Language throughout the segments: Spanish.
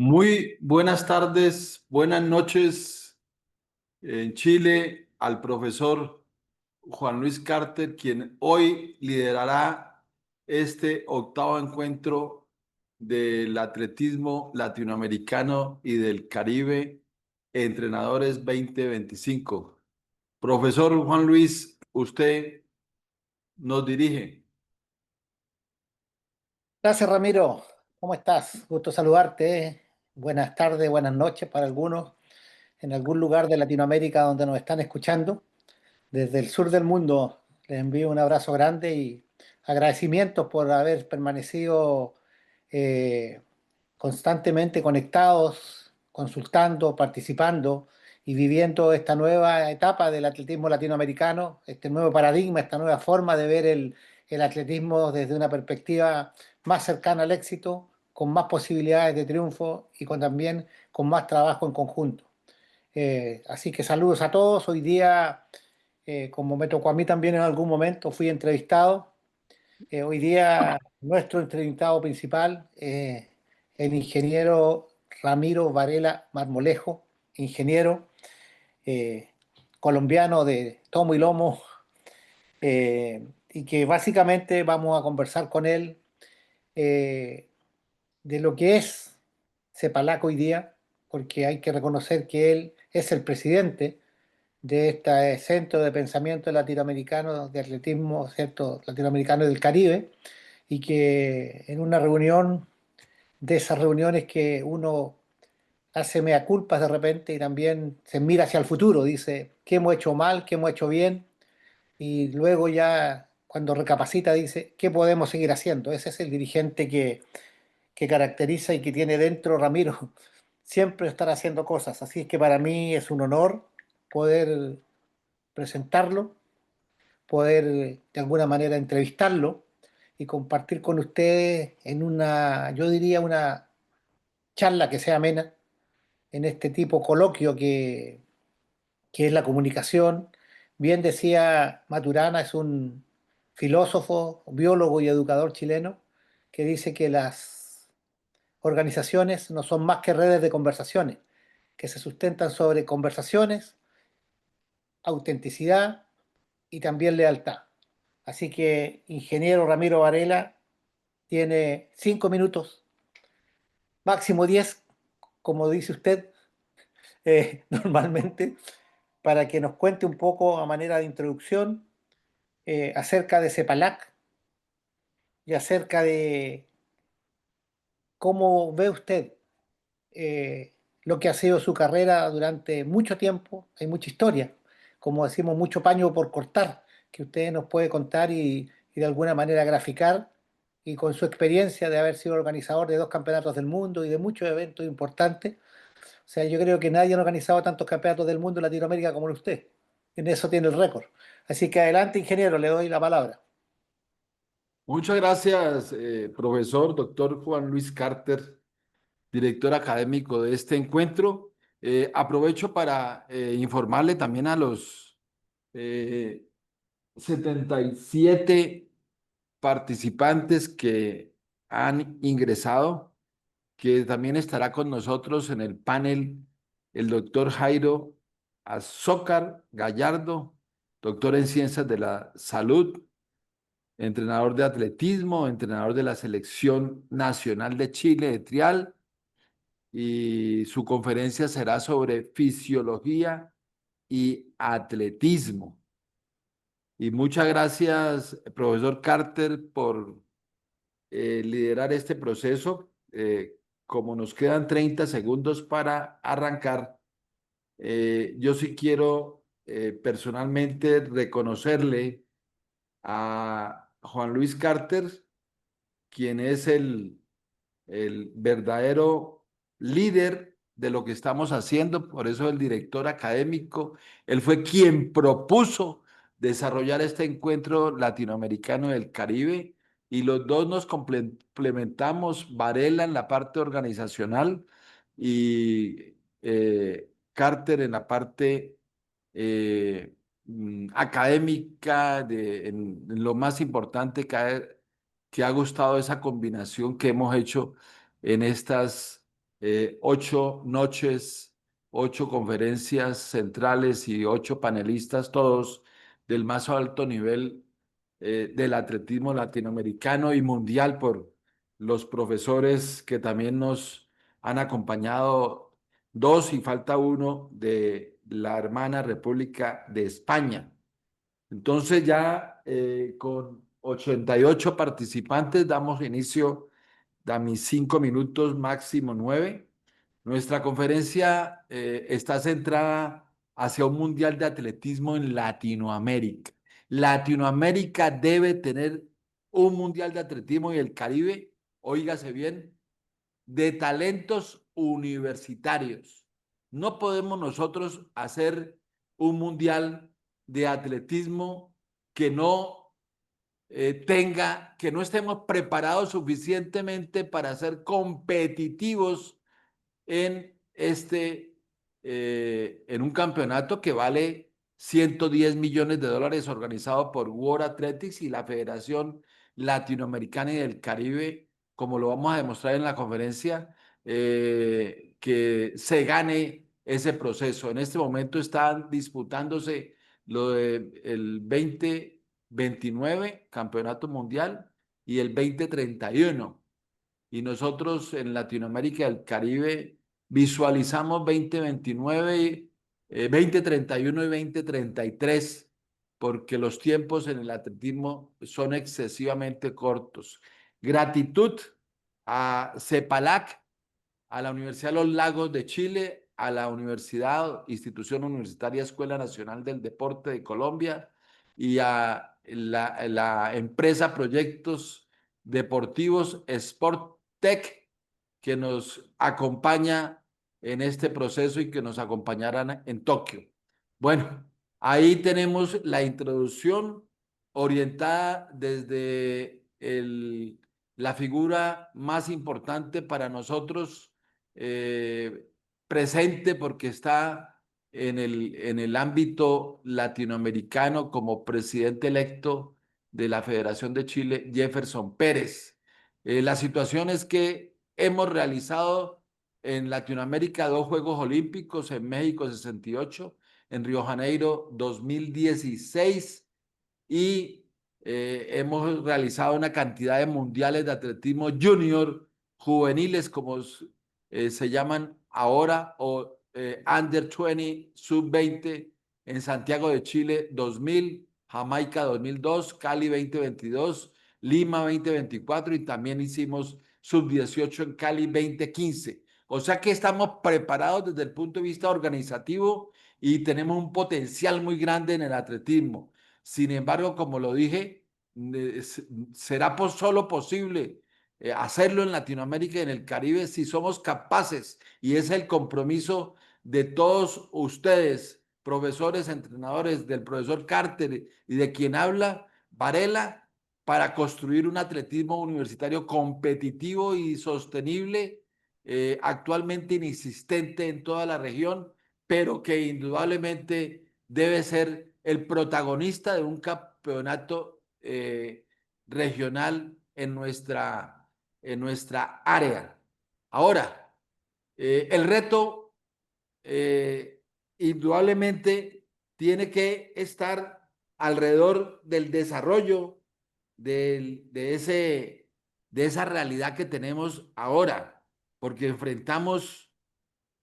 Muy buenas tardes, buenas noches en Chile al profesor Juan Luis Carter, quien hoy liderará este octavo encuentro del atletismo latinoamericano y del Caribe Entrenadores 2025. Profesor Juan Luis, usted nos dirige. Gracias, Ramiro. ¿Cómo estás? Gusto saludarte. Buenas tardes, buenas noches para algunos en algún lugar de Latinoamérica donde nos están escuchando. Desde el sur del mundo les envío un abrazo grande y agradecimientos por haber permanecido eh, constantemente conectados, consultando, participando y viviendo esta nueva etapa del atletismo latinoamericano, este nuevo paradigma, esta nueva forma de ver el atletismo desde una perspectiva más cercana al éxito, con más posibilidades de triunfo y también con más trabajo en conjunto. Así que saludos a todos. Hoy día, como me tocó a mí también en algún momento, fui entrevistado. Hoy día nuestro entrevistado principal, el ingeniero Ramiro Varela Marmolejo, ingeniero eh, colombiano de tomo y lomo, y que básicamente vamos a conversar con él eh, de lo que es Cepalac hoy día, porque hay que reconocer que él es el presidente de este centro de pensamiento latinoamericano de atletismo, ¿cierto? Latinoamericano del Caribe, y que en una reunión de esas reuniones que uno hace mea culpas de repente y también se mira hacia el futuro, dice qué hemos hecho mal, qué hemos hecho bien, y luego ya cuando recapacita dice qué podemos seguir haciendo. Ese es el dirigente que caracteriza y que tiene dentro Ramiro siempre estar haciendo cosas. Así es que para mí es un honor poder presentarlo, poder de alguna manera entrevistarlo y compartir con ustedes en una, yo diría, una charla que sea amena, en este tipo coloquio que es la comunicación. Bien decía Maturana, es un filósofo, biólogo y educador chileno, que dice que las organizaciones no son más que redes de conversaciones, que se sustentan sobre conversaciones, autenticidad y también lealtad. Así que, ingeniero Ramiro Varela tiene 5 minutos, máximo 10, como dice usted, normalmente, para que nos cuente un poco a manera de introducción acerca de CEPALAC y acerca de cómo ve usted lo que ha sido su carrera durante mucho tiempo. Hay mucha historia, como decimos, mucho paño por cortar, que usted nos puede contar y de alguna manera graficar, y con su experiencia de haber sido organizador de 2 campeonatos del mundo y de muchos eventos importantes. O sea, yo creo que nadie ha organizado tantos campeonatos del mundo en Latinoamérica como usted. En eso tiene el récord. Así que adelante, ingeniero, le doy la palabra. Muchas gracias, profesor, doctor Juan Luis Carter, director académico de este encuentro. Aprovecho para informarle también a los eh, 77 participantes que han ingresado, que también estará con nosotros en el panel el doctor Jairo Azócar Gallardo, doctor en Ciencias de la Salud, entrenador de atletismo, entrenador de la Selección Nacional de Chile de trial, y su conferencia será sobre fisiología y atletismo. Y muchas gracias, profesor Carter, por liderar este proceso. Como nos quedan 30 segundos para arrancar, yo sí quiero personalmente reconocerle a Juan Luis Carter, quien es el verdadero líder de lo que estamos haciendo, por eso el director académico. Él fue quien propuso desarrollar este encuentro latinoamericano del Caribe, y los dos nos complementamos, Varela en la parte organizacional y Carter en la parte académica, en lo más importante que ha gustado esa combinación que hemos hecho en estas 8 noches, 8 conferencias centrales y 8 panelistas, todos del más alto nivel del atletismo latinoamericano y mundial por los profesores que también nos han acompañado, dos y falta uno de la hermana República de España. Entonces ya con 88 participantes damos inicio a mis 5 minutos, máximo 9. Nuestra conferencia está centrada hacia un mundial de atletismo en Latinoamérica. Latinoamérica debe tener un mundial de atletismo y el Caribe, óigase bien, de talentos universitarios. No podemos nosotros hacer un mundial de atletismo que no que no estemos preparados suficientemente para ser competitivos en en un campeonato que vale 110 millones de dólares organizado por World Athletics y la Federación Latinoamericana y del Caribe, como lo vamos a demostrar en la conferencia, que se gane ese proceso. En este momento están disputándose lo del 2029, Campeonato Mundial, y el 2031 y nosotros en Latinoamérica y el Caribe visualizamos 2029, 2031 y 2033, porque los tiempos en el atletismo son excesivamente cortos. Gratitud a CEPALAC, a la Universidad de los Lagos de Chile, a la Universidad, Institución Universitaria Escuela Nacional del Deporte de Colombia y a la empresa Proyectos Deportivos Sporttech que nos acompaña en este proceso y que nos acompañarán en Tokio. Bueno, ahí tenemos la introducción orientada desde la figura más importante para nosotros, eh, presente porque está en el ámbito latinoamericano como presidente electo de la Federación de Chile, Jefferson Pérez. La situación es que hemos realizado en Latinoamérica 2 Juegos Olímpicos, en México 68, en Río Janeiro 2016 y hemos realizado una cantidad de mundiales de atletismo junior, juveniles como se llaman ahora, o Under 20, Sub-20 en Santiago de Chile 2000, Jamaica 2002, Cali 2022, Lima 2024 y también hicimos Sub-18 en Cali 2015. O sea que estamos preparados desde el punto de vista organizativo y tenemos un potencial muy grande en el atletismo. Sin embargo, como lo dije, será solo posible hacerlo en Latinoamérica y en el Caribe si somos capaces, y es el compromiso de todos ustedes, profesores, entrenadores, del profesor Carter y de quien habla, Varela, para construir un atletismo universitario competitivo y sostenible, actualmente inexistente en toda la región, pero que indudablemente debe ser el protagonista de un campeonato regional en nuestra área. Ahora, el reto indudablemente tiene que estar alrededor del desarrollo de esa realidad que tenemos ahora, porque enfrentamos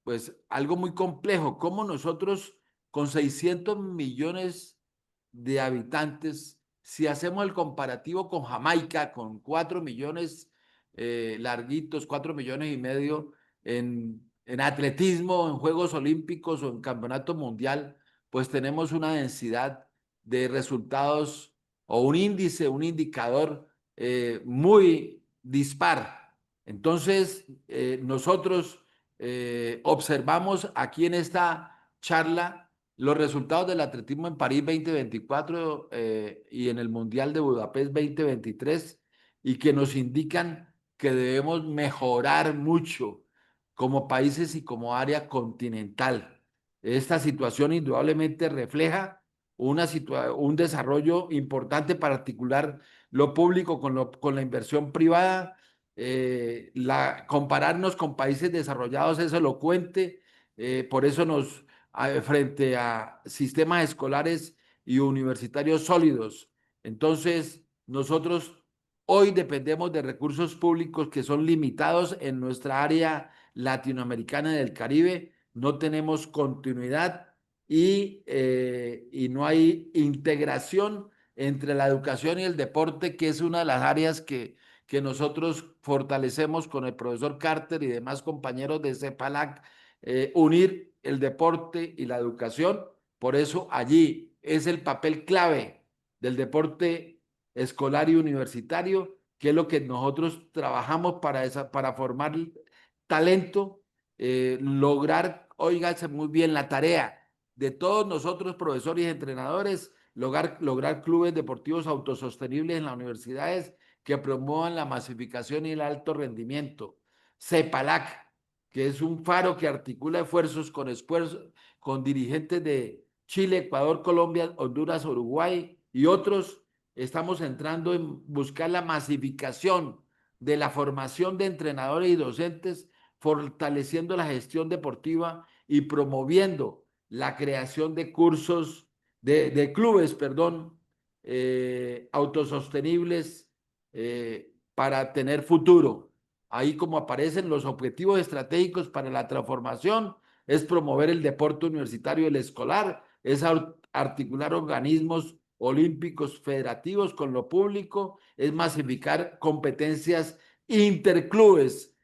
pues algo muy complejo, cómo nosotros con 600 millones de habitantes, si hacemos el comparativo con Jamaica, con 4 millones larguitos, 4 millones y medio en atletismo, en Juegos Olímpicos o en Campeonato Mundial, pues tenemos una densidad de resultados o un índice, un indicador muy dispar. Entonces, nosotros observamos aquí en esta charla los resultados del atletismo en París 2024 y en el Mundial de Budapest 2023 y que nos indican que debemos mejorar mucho como países y como área continental. Esta situación indudablemente refleja un desarrollo importante para articular lo público con la inversión privada, compararnos con países desarrollados es elocuente, por eso frente a sistemas escolares y universitarios sólidos. Entonces, nosotros hoy dependemos de recursos públicos que son limitados en nuestra área latinoamericana y del Caribe, no tenemos continuidad y no hay integración entre la educación y el deporte, que es una de las áreas que nosotros fortalecemos con el profesor Carter y demás compañeros de CEPALAC, unir el deporte y la educación. Por eso allí es el papel clave del deporte escolar y universitario, que es lo que nosotros trabajamos para formar talento, lograr, óigase muy bien, la tarea de todos nosotros, profesores y entrenadores, lograr clubes deportivos autosostenibles en las universidades que promuevan la masificación y el alto rendimiento. CEPALAC, que es un faro que articula esfuerzos con dirigentes de Chile, Ecuador, Colombia, Honduras, Uruguay y otros. Estamos entrando en buscar la masificación de la formación de entrenadores y docentes, fortaleciendo la gestión deportiva y promoviendo la creación de cursos, clubes, perdón, autosostenibles para tener futuro. Ahí como aparecen los objetivos estratégicos para la transformación, es promover el deporte universitario y el escolar, es articular organismos olímpicos federativos con lo público, es masificar competencias interclubes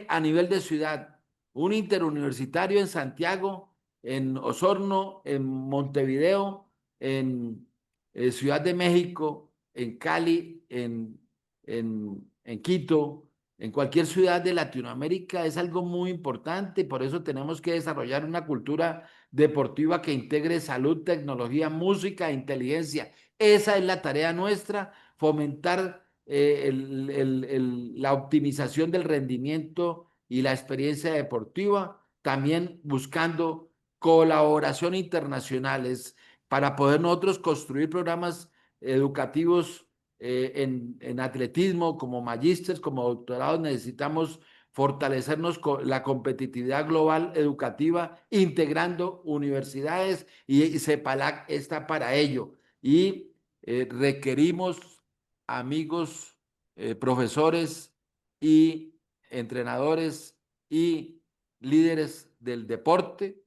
a nivel de ciudad, un interuniversitario en Santiago, en Osorno, en Montevideo, en Ciudad de México, en Cali, en Quito, en cualquier ciudad de Latinoamérica es algo muy importante, por eso tenemos que desarrollar una cultura deportiva que integre salud, tecnología, música e inteligencia. Esa es la tarea nuestra, fomentar la optimización del rendimiento y la experiencia deportiva, también buscando colaboración internacionales para poder nosotros construir programas educativos en atletismo, como magísteres, como doctorados. Necesitamos fortalecernos con la competitividad global educativa, integrando universidades y CEPALAC está para ello. Y requerimos amigos, profesores y entrenadores y líderes del deporte,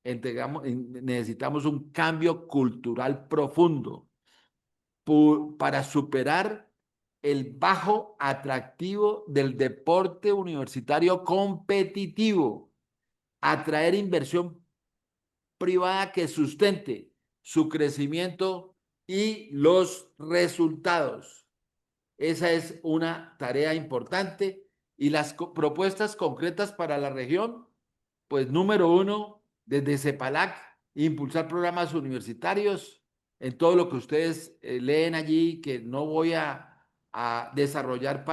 necesitamos un cambio cultural profundo para superar el bajo atractivo del deporte universitario competitivo, atraer inversión privada que sustente su crecimiento y los resultados. Esa es una tarea importante y las propuestas concretas para la región, pues número uno, desde CEPALAC, impulsar programas universitarios en todo lo que ustedes leen allí, que no voy a desarrollar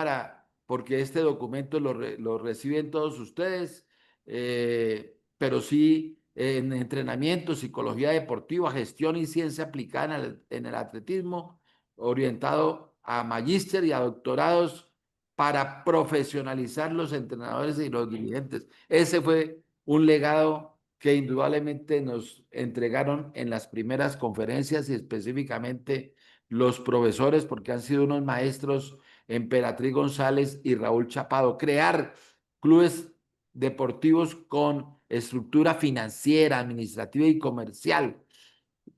porque este documento lo reciben todos ustedes, pero sí en entrenamiento, psicología deportiva, gestión y ciencia aplicada en el atletismo, orientado a magíster y a doctorados para profesionalizar los entrenadores y los dirigentes. Ese fue un legado que indudablemente nos entregaron en las primeras conferencias y específicamente los profesores, porque han sido unos maestros, Emperatriz González y Raúl Chapado. Crear clubes deportivos con estructura financiera, administrativa y comercial,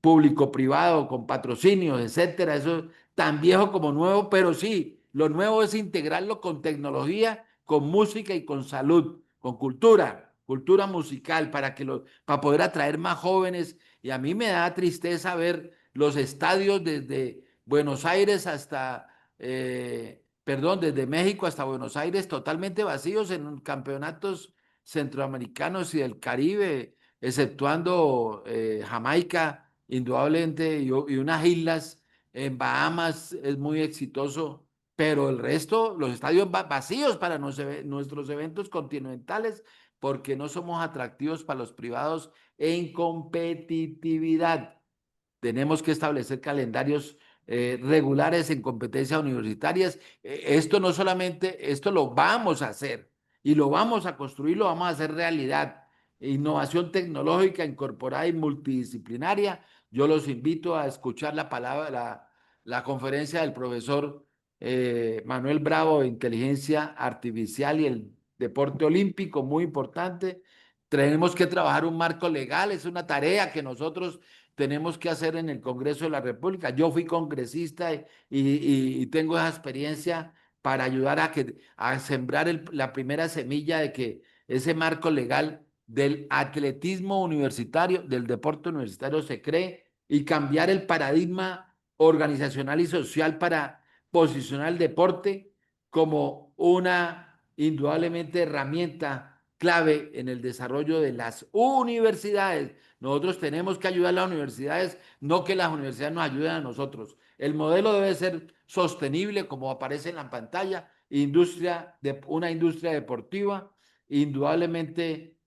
público-privado, con patrocinios, etcétera. Eso es tan viejo como nuevo, pero sí, lo nuevo es integrarlo con tecnología, con música y con salud, con cultura musical, para poder atraer más jóvenes. Y a mí me da tristeza ver los estadios desde Buenos Aires desde México hasta Buenos Aires totalmente vacíos en campeonatos centroamericanos y del Caribe, exceptuando Jamaica, indudablemente, y unas islas en Bahamas es muy exitoso, pero el resto, los estadios vacíos para nuestros eventos continentales, porque no somos atractivos para los privados en competitividad. Tenemos que establecer calendarios regulares en competencias universitarias. Esto no solamente, esto lo vamos a hacer y lo vamos a construir, lo vamos a hacer realidad. Innovación tecnológica incorporada y multidisciplinaria. Yo los invito a escuchar la palabra, la conferencia del profesor Manuel Bravo de Inteligencia Artificial y el deporte olímpico, muy importante. Tenemos que trabajar un marco legal, es una tarea que nosotros tenemos que hacer en el Congreso de la República. Yo fui congresista y tengo esa experiencia para ayudar a sembrar la primera semilla de que ese marco legal del atletismo universitario, del deporte universitario se cree y cambiar el paradigma organizacional y social para posicionar el deporte como una indudablemente herramienta clave en el desarrollo de las universidades. Nosotros tenemos que ayudar a las universidades, no que las universidades nos ayuden a nosotros. El modelo debe ser sostenible, como aparece en la pantalla, una industria deportiva. Indudablemente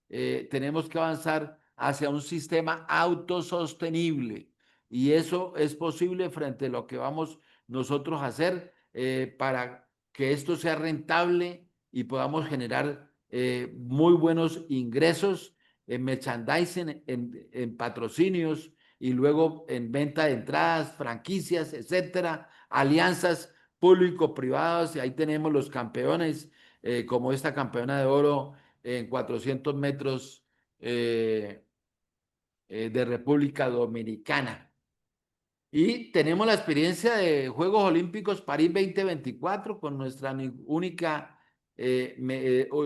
tenemos que avanzar hacia un sistema autosostenible y eso es posible frente a lo que vamos nosotros a hacer para que esto sea rentable y podamos generar muy buenos ingresos en merchandising, en patrocinios y luego en venta de entradas, franquicias, etcétera, alianzas público-privadas. Y ahí tenemos los campeones, como esta campeona de oro en 400 metros de República Dominicana. Y tenemos la experiencia de Juegos Olímpicos París 2024 con nuestra única,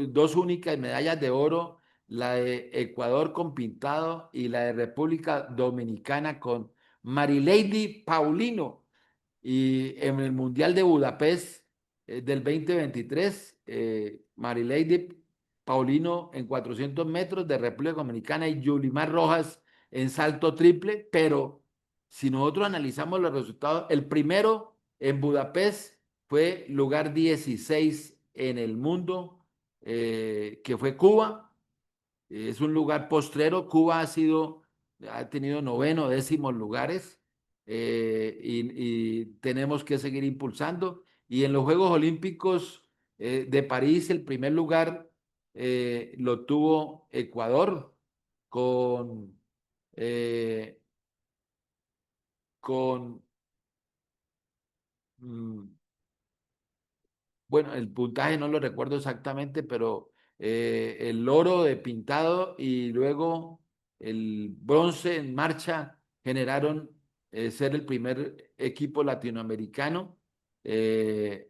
dos únicas medallas de oro, la de Ecuador con Pintado y la de República Dominicana con Marilady Paulino. Y en el Mundial de Budapest del 2023, Marilady Paulino en 400 metros de República Dominicana y Yulimar Rojas en salto triple, pero si nosotros analizamos los resultados, el primero en Budapest fue lugar 16 en el mundo, que fue Cuba. Es un lugar postrero. Cuba ha tenido noveno, décimos lugares y tenemos que seguir impulsando. Y en los Juegos Olímpicos de París, el primer lugar lo tuvo Ecuador con, eh, con mm, bueno, el puntaje no lo recuerdo exactamente, pero el oro de Pintado y luego el bronce en marcha generaron ser el primer equipo latinoamericano. eh,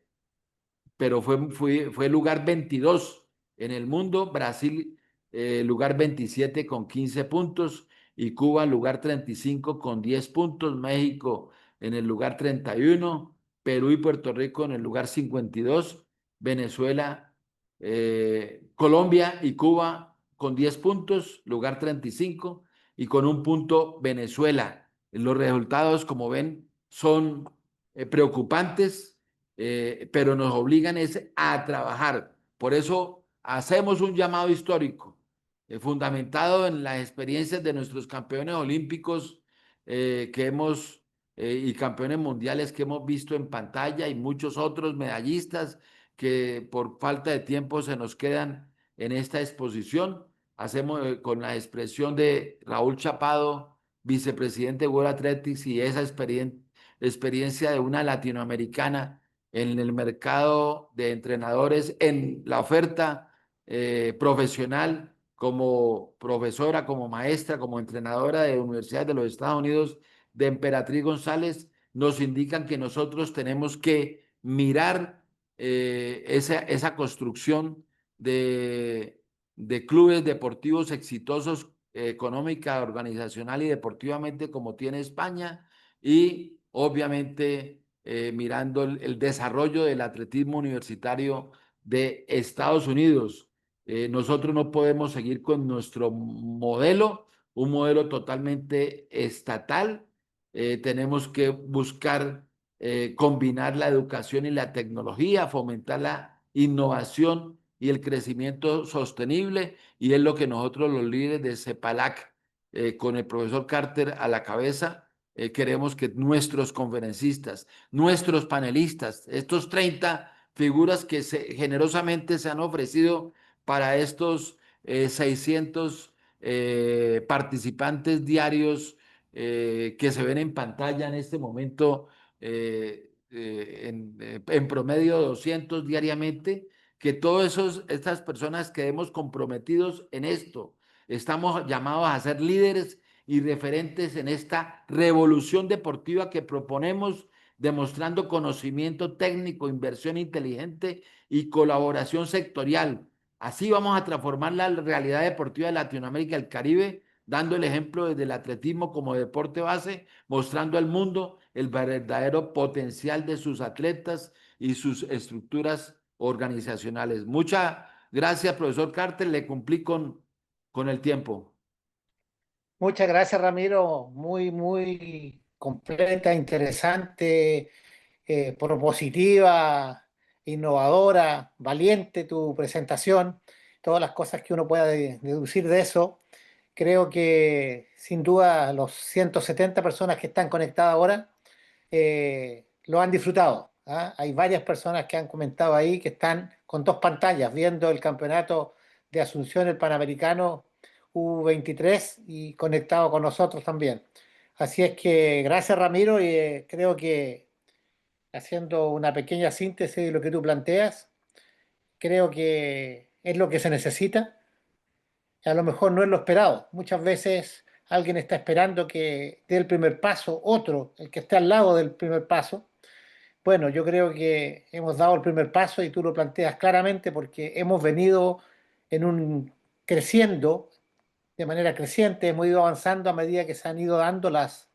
pero fue lugar 22 en el mundo, Brasil lugar 27 con 15 puntos y Cuba lugar 35 con 10 puntos, México en el lugar 31, Perú y Puerto Rico en el lugar 52, Venezuela, Colombia y Cuba con 10 puntos, lugar 35 y con un punto Venezuela. Los resultados, como ven, son preocupantes, pero nos obligan a trabajar. Por eso hacemos un llamado histórico, fundamentado en las experiencias de nuestros campeones olímpicos y campeones mundiales que hemos visto en pantalla y muchos otros medallistas que por falta de tiempo se nos quedan en esta exposición. Hacemos con la expresión de Raúl Chapado, vicepresidente de World Athletics, y esa experiencia de una latinoamericana en el mercado de entrenadores, en la oferta profesional, como profesora, como maestra, como entrenadora de universidades de los Estados Unidos, de Emperatriz González, nos indican que nosotros tenemos que mirar esa construcción de clubes deportivos exitosos económica, organizacional y deportivamente como tiene España y obviamente mirando el desarrollo del atletismo universitario de Estados Unidos. Nosotros no podemos seguir con nuestro modelo, un modelo totalmente estatal. Tenemos que buscar combinar la educación y la tecnología, fomentar la innovación y el crecimiento sostenible, y es lo que nosotros los líderes de CEPALAC, con el profesor Carter a la cabeza, queremos que nuestros conferencistas, nuestros panelistas, estos 30 figuras que generosamente se han ofrecido para estos 600 participantes diarios que se ven en pantalla en este momento, en promedio 200 diariamente, que todas estas personas quedemos comprometidos en esto. Estamos llamados a ser líderes y referentes en esta revolución deportiva que proponemos, demostrando conocimiento técnico, inversión inteligente y colaboración sectorial. Así vamos a transformar la realidad deportiva de Latinoamérica y el Caribe, dando el ejemplo desde el atletismo como deporte base, mostrando al mundo el verdadero potencial de sus atletas y sus estructuras organizacionales. Muchas gracias, profesor Carter. Le cumplí con el tiempo. Muchas gracias, Ramiro. Muy, muy completa, interesante, propositiva, innovadora, valiente tu presentación. Todas las cosas que uno pueda deducir de eso. Creo que sin duda los 170 personas que están conectadas ahora lo han disfrutado. ¿Ah? Hay varias personas que han comentado ahí que están con dos pantallas viendo el campeonato de Asunción, el Panamericano U23 y conectado con nosotros también. Así es que gracias Ramiro y creo que haciendo una pequeña síntesis de lo que tú planteas, creo que es lo que se necesita. A lo mejor no es lo esperado. Muchas veces alguien está esperando que dé el primer paso, otro, el que esté al lado del primer paso. Bueno, yo creo que hemos dado el primer paso y tú lo planteas claramente porque hemos venido en un creciendo de manera creciente, hemos ido avanzando a medida que se han ido dando las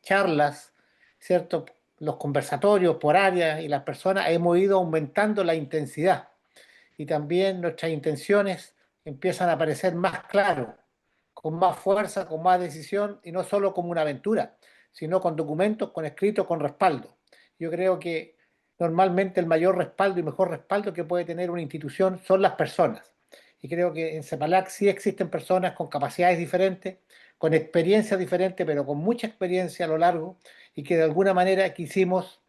charlas, ¿cierto? Los conversatorios por áreas y las personas, hemos ido aumentando la intensidad y también nuestras intenciones empiezan a aparecer más claro, con más fuerza, con más decisión y no solo como una aventura, sino con documentos, con escritos, con respaldo. Yo creo que normalmente el mayor respaldo y mejor respaldo que puede tener una institución son las personas. Y creo que en CEPALAC sí existen personas con capacidades diferentes, con experiencias diferentes, pero con mucha experiencia a lo largo y que de alguna manera quisimos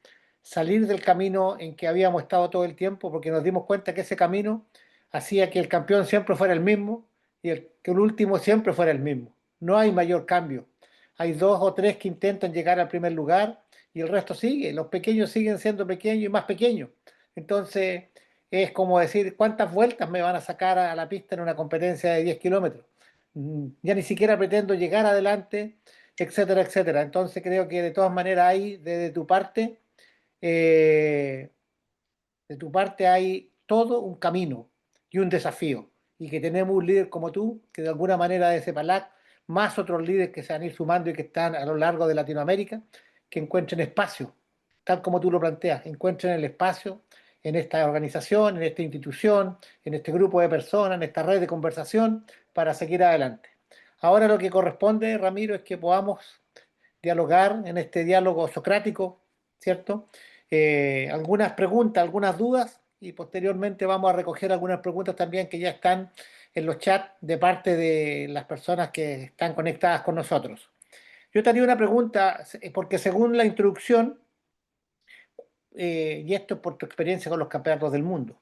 salir del camino en que habíamos estado todo el tiempo porque nos dimos cuenta que ese camino hacía que el campeón siempre fuera el mismo y que el último siempre fuera el mismo. No hay mayor cambio. Hay dos o tres que intentan llegar al primer lugar y el resto sigue. Los pequeños siguen siendo pequeños y más pequeños. Entonces es como decir, ¿cuántas vueltas me van a sacar a la pista en una competencia de 10 kilómetros? Ya ni siquiera pretendo llegar adelante, etcétera, etcétera. Entonces creo que de todas maneras hay desde tu parte eh, hay todo un camino y un desafío. Y que tenemos un líder como tú, que de alguna manera de CEPALAC, más otros líderes que se van a ir sumando y que están a lo largo de Latinoamérica, que encuentren espacio, tal como tú lo planteas, encuentren el espacio en esta organización, en esta institución, en este grupo de personas, en esta red de conversación, para seguir adelante. Ahora lo que corresponde, Ramiro, es que podamos dialogar en este diálogo socrático, ¿cierto? Algunas preguntas, algunas dudas y posteriormente vamos a recoger algunas preguntas también que ya están en los chats de parte de las personas que están conectadas con nosotros. Yo te haría una pregunta, porque según la introducción, y esto es por tu experiencia con los campeonatos del mundo,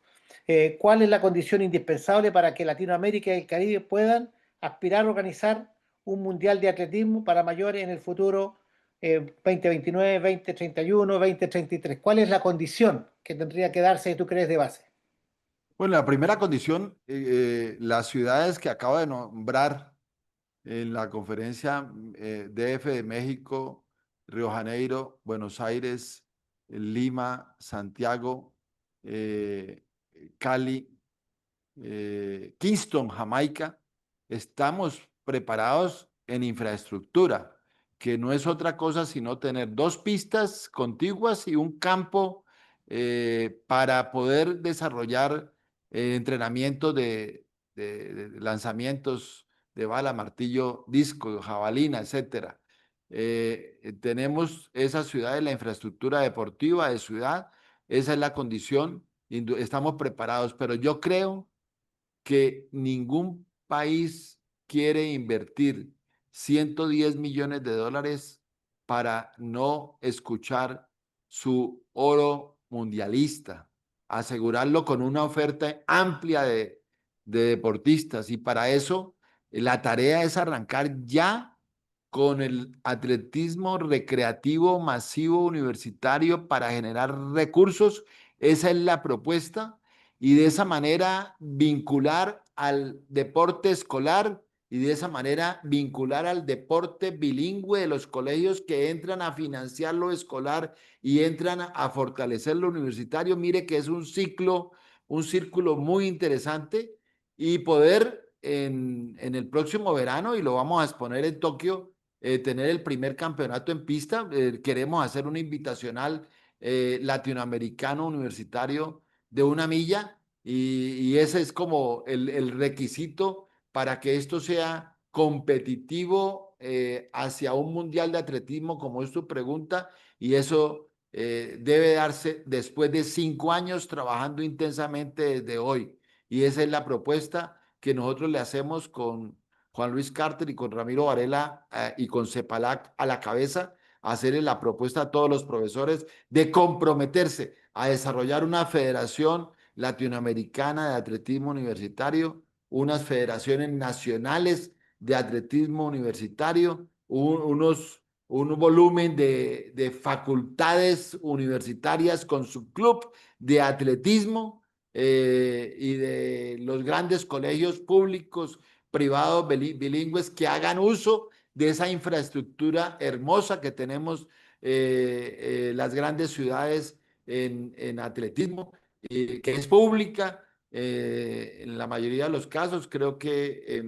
¿cuál es la condición indispensable para que Latinoamérica y el Caribe puedan aspirar a organizar un mundial de atletismo para mayores en el futuro 2029, 2031, 2033? ¿Cuál es la condición que tendría que darse, tú crees, de base? Bueno, la primera condición, las ciudades que acabo de nombrar en la conferencia, DF de México, Río Janeiro, Buenos Aires, Lima, Santiago, eh, Cali, Kingston, Jamaica, estamos preparados en infraestructura, que no es otra cosa sino tener dos pistas contiguas y un campo para poder desarrollar entrenamiento de lanzamientos de bala, martillo, disco, jabalina, etcétera. Tenemos esa ciudad de la infraestructura deportiva de ciudad, esa es la condición, estamos preparados, pero yo creo que ningún país quiere invertir $110 millones para no escuchar su oro mundialista, asegurarlo con una oferta amplia de deportistas. Y para eso la tarea es arrancar ya con el atletismo recreativo masivo universitario para generar recursos. Esa es la propuesta y de esa manera vincular al deporte escolar y de esa manera vincular al deporte bilingüe de los colegios que entran a financiar lo escolar y entran a fortalecer lo universitario. Mire que es un círculo muy interesante y poder en el próximo verano, y lo vamos a exponer en Tokio, tener el primer campeonato en pista. Queremos hacer un invitacional latinoamericano universitario de 1 milla y ese es como el requisito para que esto sea competitivo hacia un mundial de atletismo, como es tu pregunta, y eso debe darse después de 5 años trabajando intensamente desde hoy. Y esa es la propuesta que nosotros le hacemos con Juan Luis Carter y con Ramiro Varela y con Cepalac a la cabeza, hacerle la propuesta a todos los profesores de comprometerse a desarrollar una federación latinoamericana de atletismo universitario, unas federaciones nacionales de atletismo universitario, un volumen de facultades universitarias con su club de atletismo y de los grandes colegios públicos, privados, bilingües que hagan uso de esa infraestructura hermosa que tenemos las grandes ciudades en atletismo, que es pública. En la mayoría de los casos, creo que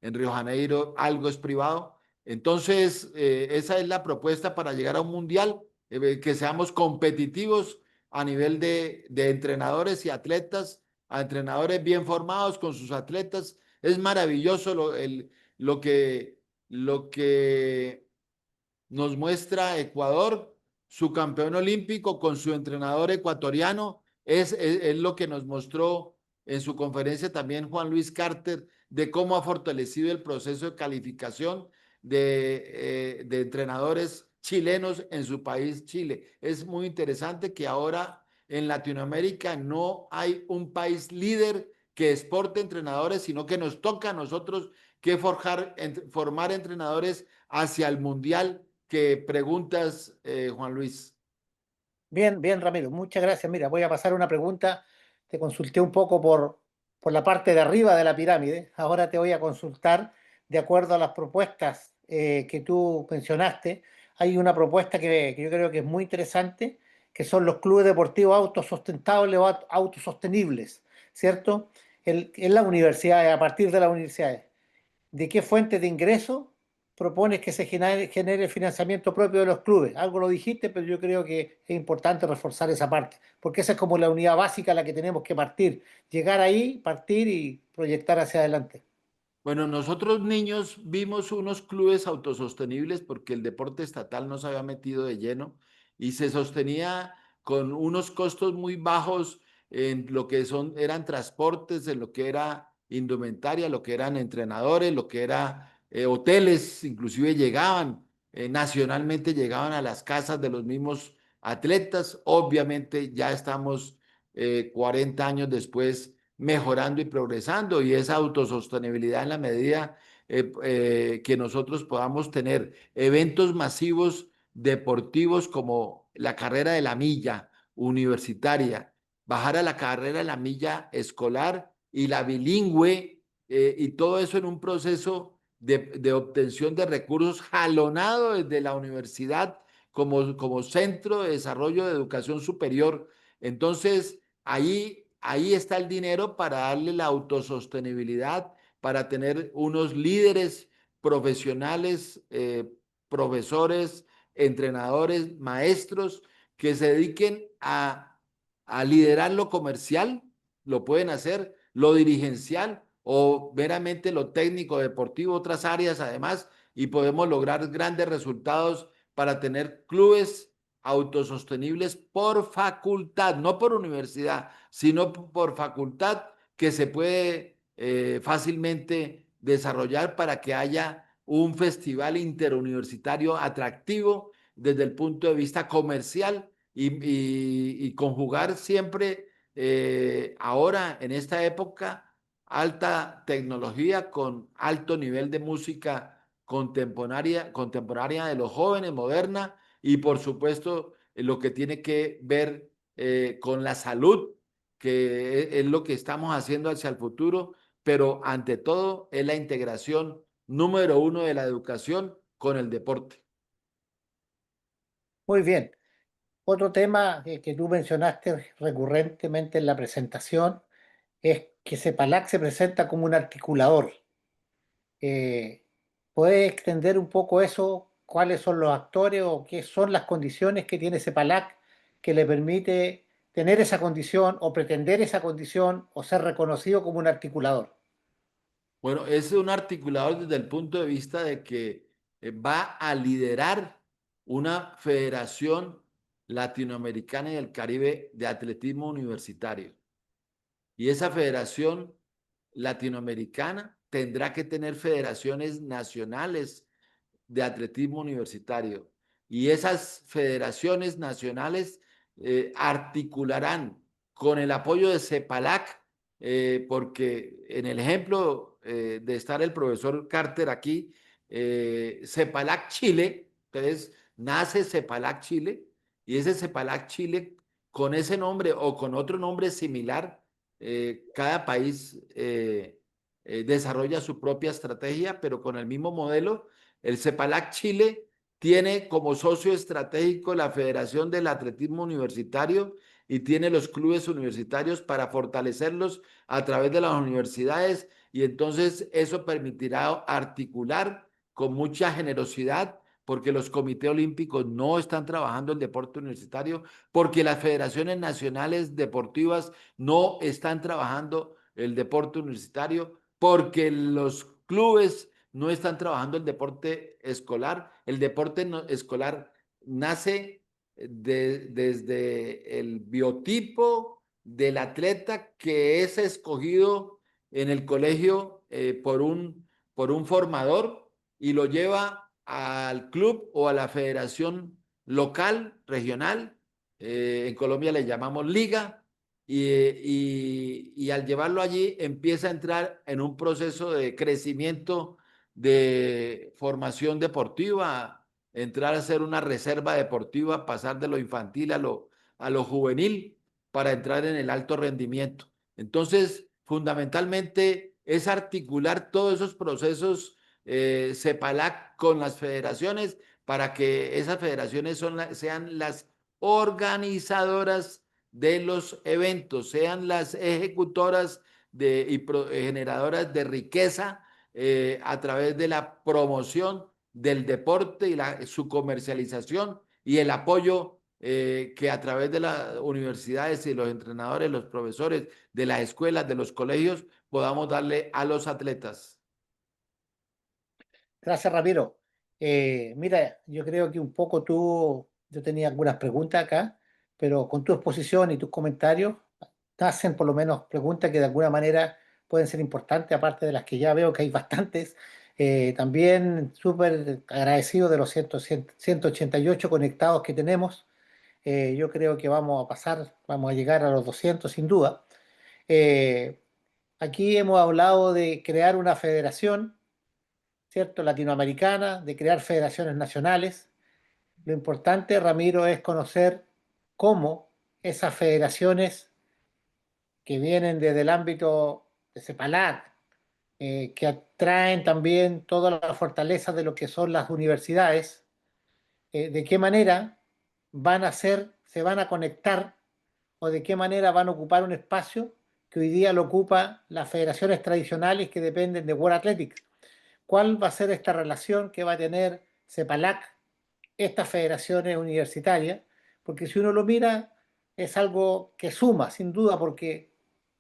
en Río Janeiro algo es privado. Entonces, esa es la propuesta para llegar a un mundial, que seamos competitivos a nivel de entrenadores y atletas, a entrenadores bien formados con sus atletas. Es maravilloso lo que nos muestra Ecuador, su campeón olímpico con su entrenador ecuatoriano, es lo que nos mostró en su conferencia también Juan Luis Carter, de cómo ha fortalecido el proceso de calificación de entrenadores chilenos en su país, Chile. Es muy interesante que ahora en Latinoamérica no hay un país líder que exporte entrenadores, sino que nos toca a nosotros que formar entrenadores hacia el mundial que preguntas, Juan Luis. Bien, bien, Ramiro, muchas gracias. Mira, voy a pasar una pregunta. Te consulté un poco por la parte de arriba de la pirámide. Ahora te voy a consultar de acuerdo a las propuestas que tú mencionaste. Hay una propuesta que yo creo que es muy interesante, que son los clubes deportivos autosustentables o autosostenibles, ¿cierto? En las universidades, a partir de las universidades. ¿De qué fuente de ingreso propones que se genere el financiamiento propio de los clubes? Algo lo dijiste, pero yo creo que es importante reforzar esa parte, porque esa es como la unidad básica a la que tenemos que partir, llegar ahí, partir y proyectar hacia adelante. Bueno, nosotros niños vimos unos clubes autosostenibles porque el deporte estatal no se había metido de lleno y se sostenía con unos costos muy bajos en lo que eran transportes, en lo que era indumentaria, lo que eran entrenadores, lo que era hoteles, inclusive llegaban, nacionalmente llegaban a las casas de los mismos atletas. Obviamente ya estamos 40 años después mejorando y progresando, y esa autosostenibilidad en la medida que nosotros podamos tener eventos masivos deportivos como la carrera de la milla universitaria, bajar a la carrera de la milla escolar y la bilingüe, y todo eso en un proceso de obtención de recursos jalonado desde la universidad como centro de desarrollo de educación superior. Entonces, ahí está el dinero para darle la autosostenibilidad, para tener unos líderes profesionales, profesores, entrenadores, maestros que se dediquen a liderar lo comercial, lo pueden hacer, lo dirigencial o meramente lo técnico, deportivo, otras áreas además, y podemos lograr grandes resultados para tener clubes autosostenibles por facultad, no por universidad, sino por facultad, que se puede fácilmente desarrollar para que haya un festival interuniversitario atractivo desde el punto de vista comercial y conjugar siempre ahora en esta época alta tecnología con alto nivel de música contemporánea de los jóvenes, moderna y por supuesto lo que tiene que ver con la salud, que es lo que estamos haciendo hacia el futuro, pero ante todo es la integración número uno de la educación con el deporte. Muy bien. Otro tema que tú mencionaste recurrentemente en la presentación es que CEPALAC se presenta como un articulador. Eh, ¿Puedes extender un poco eso? ¿Cuáles son los actores o qué son las condiciones que tiene CEPALAC que le permite tener esa condición o pretender esa condición o ser reconocido como un articulador? Bueno, es un articulador desde el punto de vista de que va a liderar una federación latinoamericana y del Caribe de atletismo universitario. Y esa federación latinoamericana tendrá que tener federaciones nacionales de atletismo universitario. Y esas federaciones nacionales articularán con el apoyo de CEPALAC, porque en el ejemplo de estar el profesor Carter aquí, CEPALAC Chile, entonces nace CEPALAC Chile, y ese CEPALAC Chile, con ese nombre o con otro nombre similar, cada país desarrolla su propia estrategia, pero con el mismo modelo. El CEPALAC Chile tiene como socio estratégico la Federación del Atletismo Universitario y tiene los clubes universitarios para fortalecerlos a través de las universidades y entonces eso permitirá articular con mucha generosidad porque los comités olímpicos no están trabajando el deporte universitario, porque las federaciones nacionales deportivas no están trabajando el deporte universitario, porque los clubes no están trabajando el deporte escolar. El deporte escolar nace desde el biotipo del atleta que es escogido en el colegio por un formador y lo lleva al club o a la federación local, regional. En Colombia le llamamos liga y al llevarlo allí empieza a entrar en un proceso de crecimiento de formación deportiva, entrar a ser una reserva deportiva, pasar de lo infantil a lo juvenil para entrar en el alto rendimiento. Entonces, fundamentalmente es articular todos esos procesos CEPALAC con las federaciones para que esas federaciones sean las organizadoras de los eventos, sean las ejecutoras generadoras de riqueza a través de la promoción del deporte y su comercialización y el apoyo que a través de las universidades y los entrenadores, los profesores de las escuelas, de los colegios, podamos darle a los atletas. Gracias, Ramiro. Mira, yo creo que un poco yo tenía algunas preguntas acá, pero con tu exposición y tus comentarios, hacen por lo menos preguntas que de alguna manera pueden ser importantes, aparte de las que ya veo que hay bastantes. También súper agradecido de los 188 conectados que tenemos. Yo creo que vamos a llegar a los 200 sin duda. Eh, Aquí hemos hablado de crear una federación, ¿cierto? Latinoamericana, de crear federaciones nacionales. Lo importante, Ramiro, es conocer cómo esas federaciones que vienen desde el ámbito de CEPALAC, que atraen también toda la fortaleza de lo que son las universidades, de qué manera se van a conectar o de qué manera van a ocupar un espacio que hoy día lo ocupa las federaciones tradicionales que dependen de World Athletics. ¿Cuál va a ser esta relación que va a tener CEPALAC, estas federaciones universitarias? Porque si uno lo mira, es algo que suma, sin duda, porque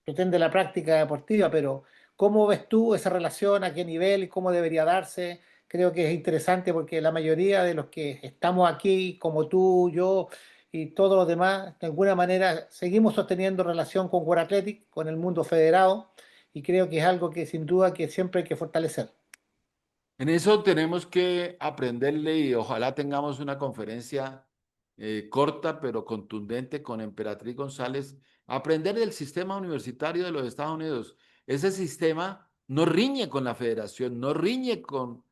pretende la práctica deportiva, pero ¿cómo ves tú esa relación? ¿A qué nivel y cómo debería darse? Creo que es interesante porque la mayoría de los que estamos aquí, como tú, yo y todos los demás, de alguna manera seguimos sosteniendo relación con World Athletic, con el mundo federado, y creo que es algo que sin duda que siempre hay que fortalecer. En eso tenemos que aprenderle y ojalá tengamos una conferencia corta pero contundente con Emperatriz González, aprender del sistema universitario de los Estados Unidos. Ese sistema no riñe con la federación, no riñe con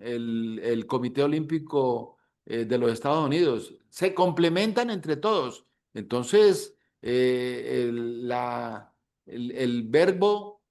el Comité Olímpico de los Estados Unidos, se complementan entre todos. Entonces, el verbo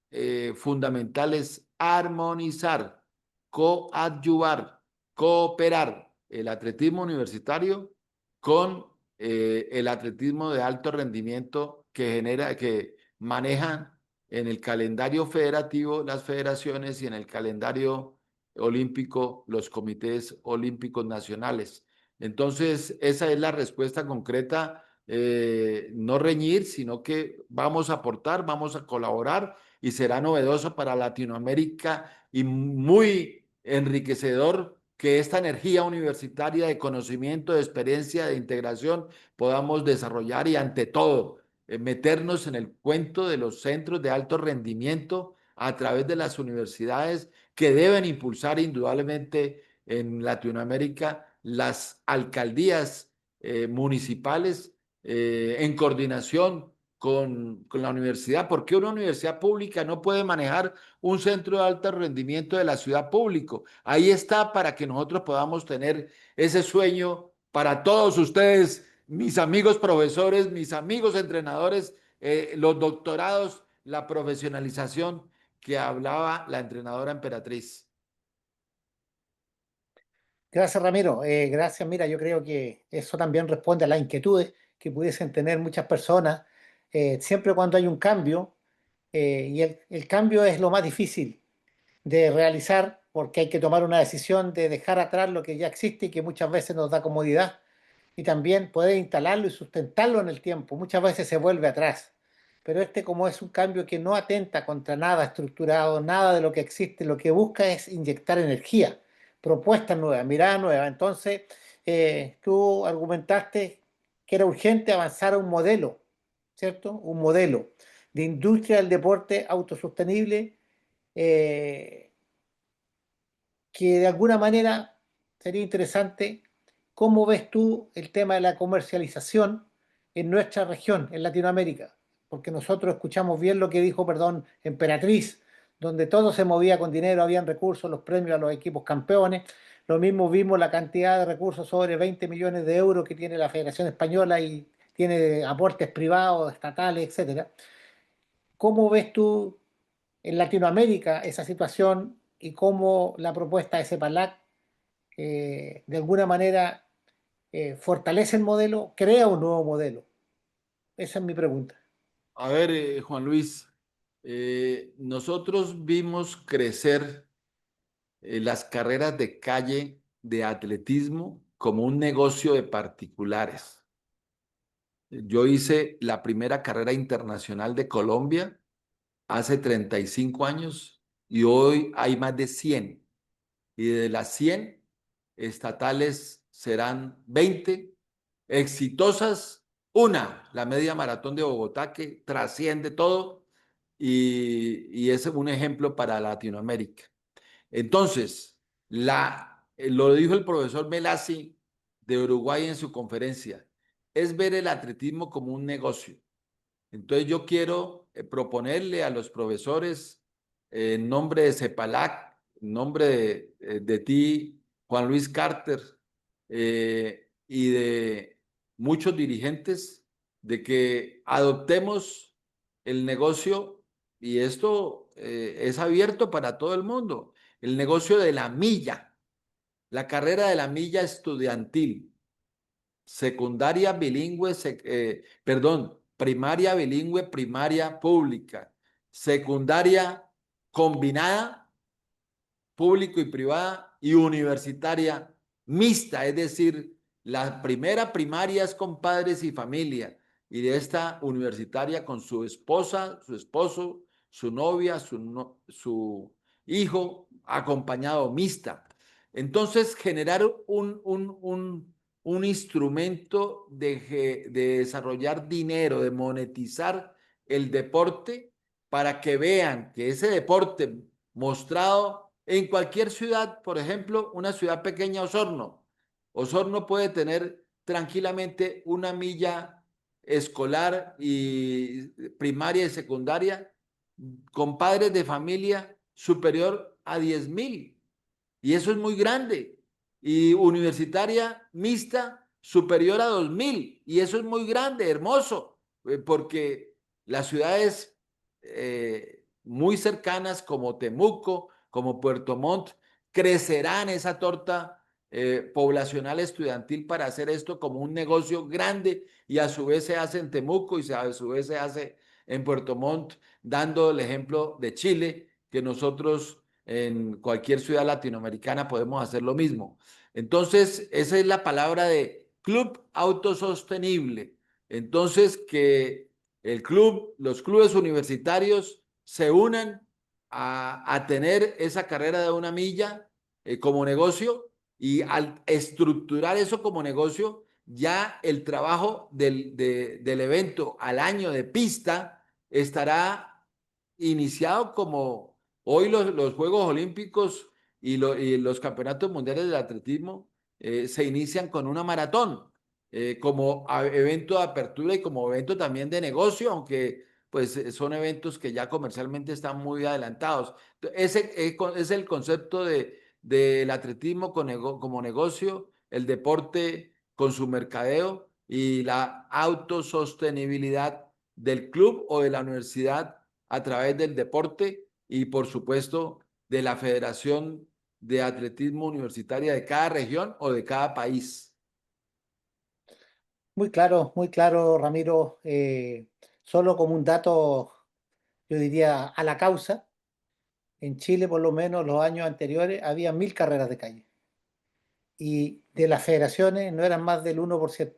fundamental es armonizar, coadyuvar, cooperar el atletismo universitario con el atletismo de alto rendimiento que manejan en el calendario federativo las federaciones y en el calendario olímpico los comités olímpicos nacionales. Entonces, esa es la respuesta concreta, no reñir, sino que vamos a aportar, vamos a colaborar y será novedoso para Latinoamérica y muy enriquecedor que esta energía universitaria de conocimiento, de experiencia, de integración podamos desarrollar y ante todo meternos en el cuento de los centros de alto rendimiento a través de las universidades que deben impulsar indudablemente en Latinoamérica las alcaldías municipales en coordinación con la universidad. ¿Por qué una universidad pública no puede manejar un centro de alto rendimiento de la ciudad público? Ahí está para que nosotros podamos tener ese sueño para todos ustedes, mis amigos profesores, mis amigos entrenadores, los doctorados, la profesionalización que hablaba la entrenadora Emperatriz. Gracias, Ramiro. Gracias. Mira, yo creo que eso también responde a las inquietudes que pudiesen tener muchas personas. Siempre cuando hay un cambio, y el cambio es lo más difícil de realizar porque hay que tomar una decisión de dejar atrás lo que ya existe y que muchas veces nos da comodidad y también poder instalarlo y sustentarlo en el tiempo. Muchas veces se vuelve atrás, pero este como es un cambio que no atenta contra nada estructurado, nada de lo que existe, lo que busca es inyectar energía, propuestas nuevas, mirada nueva. Entonces, tú argumentaste que era urgente avanzar a un modelo, ¿cierto? Un modelo de industria del deporte autosostenible, eh, que de alguna manera sería interesante. ¿Cómo ves tú el tema de la comercialización en nuestra región, en Latinoamérica? Porque nosotros escuchamos bien lo que dijo, perdón, Emperatriz, donde todo se movía con dinero, habían recursos, los premios a los equipos campeones. Lo mismo vimos la cantidad de recursos, sobre 20 millones de euros que tiene la Federación Española y tiene aportes privados, estatales, etcétera. ¿Cómo ves tú en Latinoamérica esa situación y cómo la propuesta de CEPALAC de alguna manera fortalece el modelo, crea un nuevo modelo? Esa es mi pregunta. A ver, Juan Luis, nosotros vimos crecer las carreras de calle de atletismo como un negocio de particulares. Yo hice la primera carrera internacional de Colombia hace 35 años y hoy hay más de 100. Y de las 100 estatales serán 20 exitosas, una, la media maratón de Bogotá que trasciende todo y es un ejemplo para Latinoamérica. Entonces, lo dijo el profesor Melassi de Uruguay en su conferencia, es ver el atletismo como un negocio. Entonces yo quiero proponerle a los profesores, en nombre de CEPALAC, en nombre de ti, Juan Luis Carter, y de muchos dirigentes, de que adoptemos el negocio, y esto es abierto para todo el mundo, el negocio de la milla, la carrera de la milla estudiantil secundaria bilingüe, perdón, primaria bilingüe, primaria pública, secundaria combinada, público y privada, y universitaria mixta, es decir, la primera primaria es con padres y familia, y de esta universitaria con su esposa, su esposo, su novia, su hijo, acompañado mixta. Entonces, generar un instrumento de desarrollar dinero, de monetizar el deporte para que vean que ese deporte mostrado En cualquier ciudad, por ejemplo, una ciudad pequeña, Osorno. Osorno puede tener tranquilamente una milla escolar y primaria y secundaria con padres de familia superior a 10.000. Y eso es muy grande. Y universitaria mixta superior a 2.000. Y eso es muy grande, hermoso, porque las ciudades muy cercanas como Temuco, como Puerto Montt, crecerán esa torta poblacional estudiantil para hacer esto como un negocio grande y a su vez se hace en Temuco y a su vez se hace en Puerto Montt, dando el ejemplo de Chile, que nosotros en cualquier ciudad latinoamericana podemos hacer lo mismo. Entonces, esa es la palabra de club autosostenible. Entonces, que los clubes universitarios se unan a tener esa carrera de una milla como negocio y al estructurar eso como negocio, ya el trabajo del evento al año de pista estará iniciado como hoy los Juegos Olímpicos y los Campeonatos Mundiales del Atletismo se inician con una maratón como evento de apertura y como evento también de negocio, aunque pues son eventos que ya comercialmente están muy adelantados. Ese es el concepto del atletismo como negocio, el deporte con su mercadeo y la autosostenibilidad del club o de la universidad a través del deporte y por supuesto de la Federación de Atletismo Universitaria de cada región o de cada país. Muy claro, Ramiro. Solo como un dato, yo diría, a la causa, en Chile por lo menos los años anteriores había 1.000 carreras de calle y de las federaciones no eran más del 1%.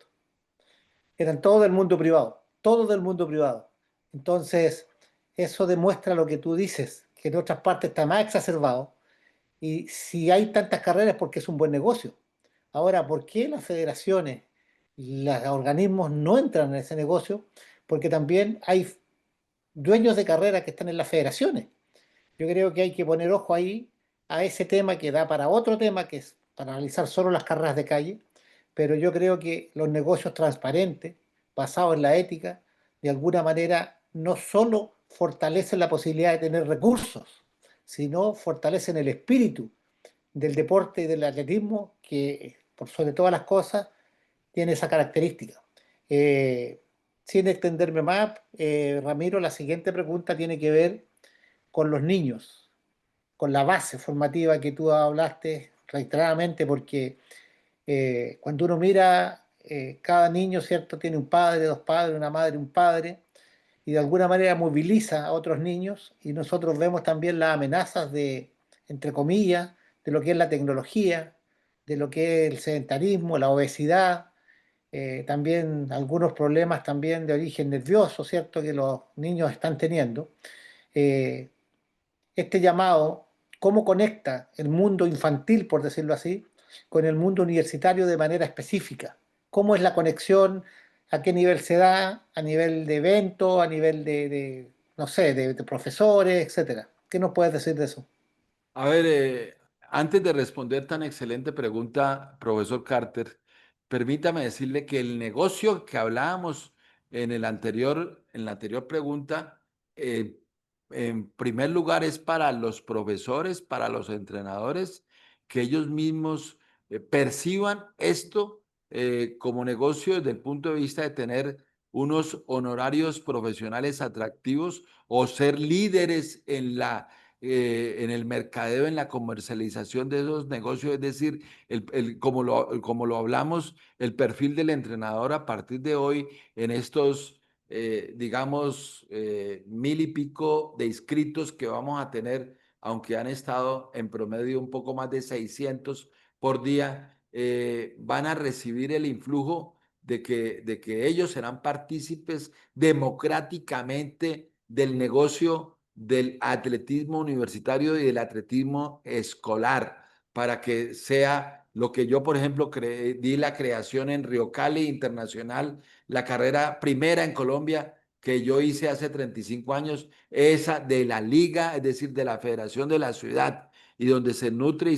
Eran todo del mundo privado, todo del mundo privado. Entonces, eso demuestra lo que tú dices, que en otras partes está más exacerbado. Y si hay tantas carreras es porque es un buen negocio. Ahora, ¿por qué las federaciones, los organismos no entran en ese negocio? Porque también hay dueños de carreras que están en las federaciones. Yo creo que hay que poner ojo ahí a ese tema que da para otro tema, que es para analizar solo las carreras de calle, pero yo creo que los negocios transparentes, basados en la ética, de alguna manera no solo fortalecen la posibilidad de tener recursos, sino fortalecen el espíritu del deporte y del atletismo, que por sobre todas las cosas tiene esa característica. Eh, Sin extenderme más, Ramiro, la siguiente pregunta tiene que ver con los niños, con la base formativa que tú hablaste reiteradamente, porque cuando uno mira, cada niño, ¿cierto?, tiene un padre, dos padres, una madre, un padre, y de alguna manera moviliza a otros niños, y nosotros vemos también las amenazas de, entre comillas, de lo que es la tecnología, de lo que es el sedentarismo, la obesidad, también algunos problemas también de origen nervioso, ¿cierto?, que los niños están teniendo. Eh, este llamado, cómo conecta el mundo infantil, por decirlo así, con el mundo universitario de manera específica. ¿Cómo es la conexión? ¿A qué nivel se da? ¿A nivel de evento? ¿A nivel no sé, de profesores, etcétera? ¿Qué nos puedes decir de eso? A ver, antes de responder tan excelente pregunta, profesor Carter, permítame decirle que el negocio que hablábamos en la anterior pregunta, eh, en primer lugar es para los profesores, para los entrenadores, que ellos mismos perciban esto como negocio desde el punto de vista de tener unos honorarios profesionales atractivos o ser líderes en el mercadeo, en la comercialización de esos negocios, es decir, como lo hablamos, el perfil del entrenador a partir de hoy en estos, digamos, 1.000 y pico de inscritos que vamos a tener, aunque han estado en promedio un poco más de 600 por día, van a recibir el influjo de que ellos serán partícipes democráticamente del negocio del atletismo universitario y del atletismo escolar, para que sea lo que yo, por ejemplo, di la creación en Río Cali Internacional, la carrera primera en Colombia que yo hice hace 35 años, esa de la liga, es decir, de la federación de la ciudad. y donde se nutre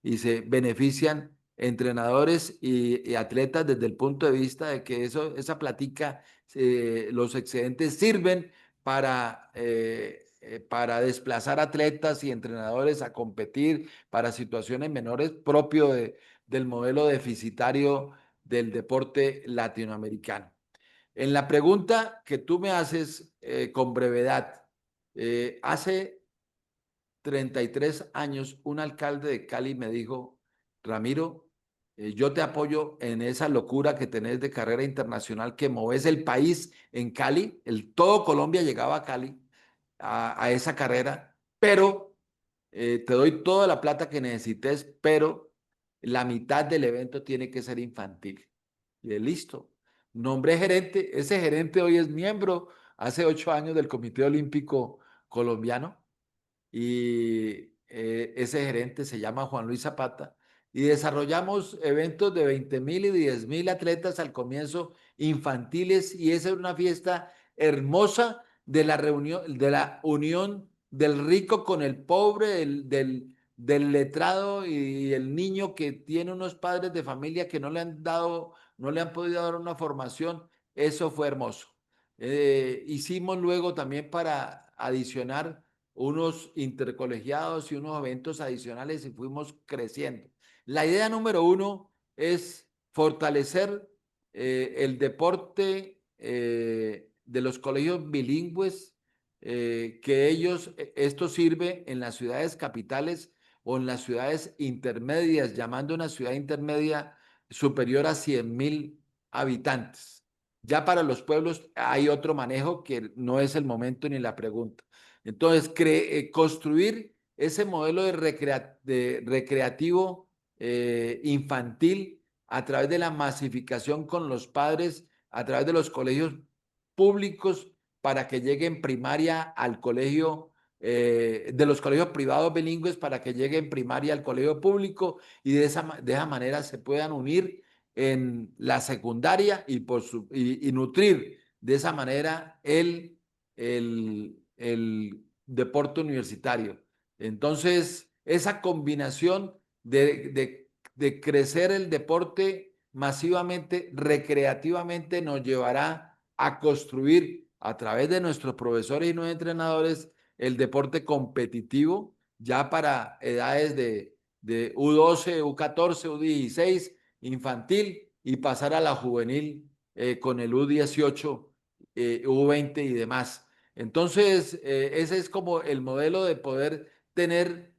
y se benefician entrenadores y atletas desde el punto de vista de que esa platica, los excedentes sirven para desplazar atletas y entrenadores a competir para situaciones menores propio del modelo deficitario del deporte latinoamericano. En la pregunta que tú me haces con brevedad, hace 33 años un alcalde de Cali me dijo, Ramiro, yo te apoyo en esa locura que tenés de carrera internacional, que moves el país en Cali, todo Colombia llegaba a Cali a esa carrera, pero te doy toda la plata que necesites, pero la mitad del evento tiene que ser infantil. Y de listo. Nombré gerente, ese gerente hoy es miembro hace 8 años del Comité Olímpico Colombiano y ese gerente se llama Juan Luis Zapata y desarrollamos eventos de 20.000 y 10.000 atletas al comienzo infantiles y esa es una fiesta hermosa de la reunión, de la unión del rico con el pobre, del letrado y el niño que tiene unos padres de familia que no le han dado, no le han podido dar una formación. Eso fue hermoso. Hicimos luego también para adicionar unos intercolegiados y unos eventos adicionales y fuimos creciendo. La idea número uno es fortalecer el deporte de los colegios bilingües, que esto sirve en las ciudades capitales o en las ciudades intermedias, llamando una ciudad intermedia superior a 100.000 habitantes. Ya para los pueblos hay otro manejo que no es el momento ni la pregunta. Entonces, construir ese modelo de recreativo infantil a través de la masificación con los padres, a través de los colegios públicos, para que lleguen primaria al colegio, de los colegios privados bilingües, para que lleguen primaria al colegio público y de esa manera se puedan unir en la secundaria y nutrir de esa manera el deporte universitario. Entonces, esa combinación de crecer el deporte masivamente, recreativamente, nos llevará a construir a través de nuestros profesores y nuestros entrenadores el deporte competitivo ya para edades de U12, U14, U16, infantil y pasar a la juvenil con el U18, U20 y demás. Entonces, ese es como el modelo de poder tener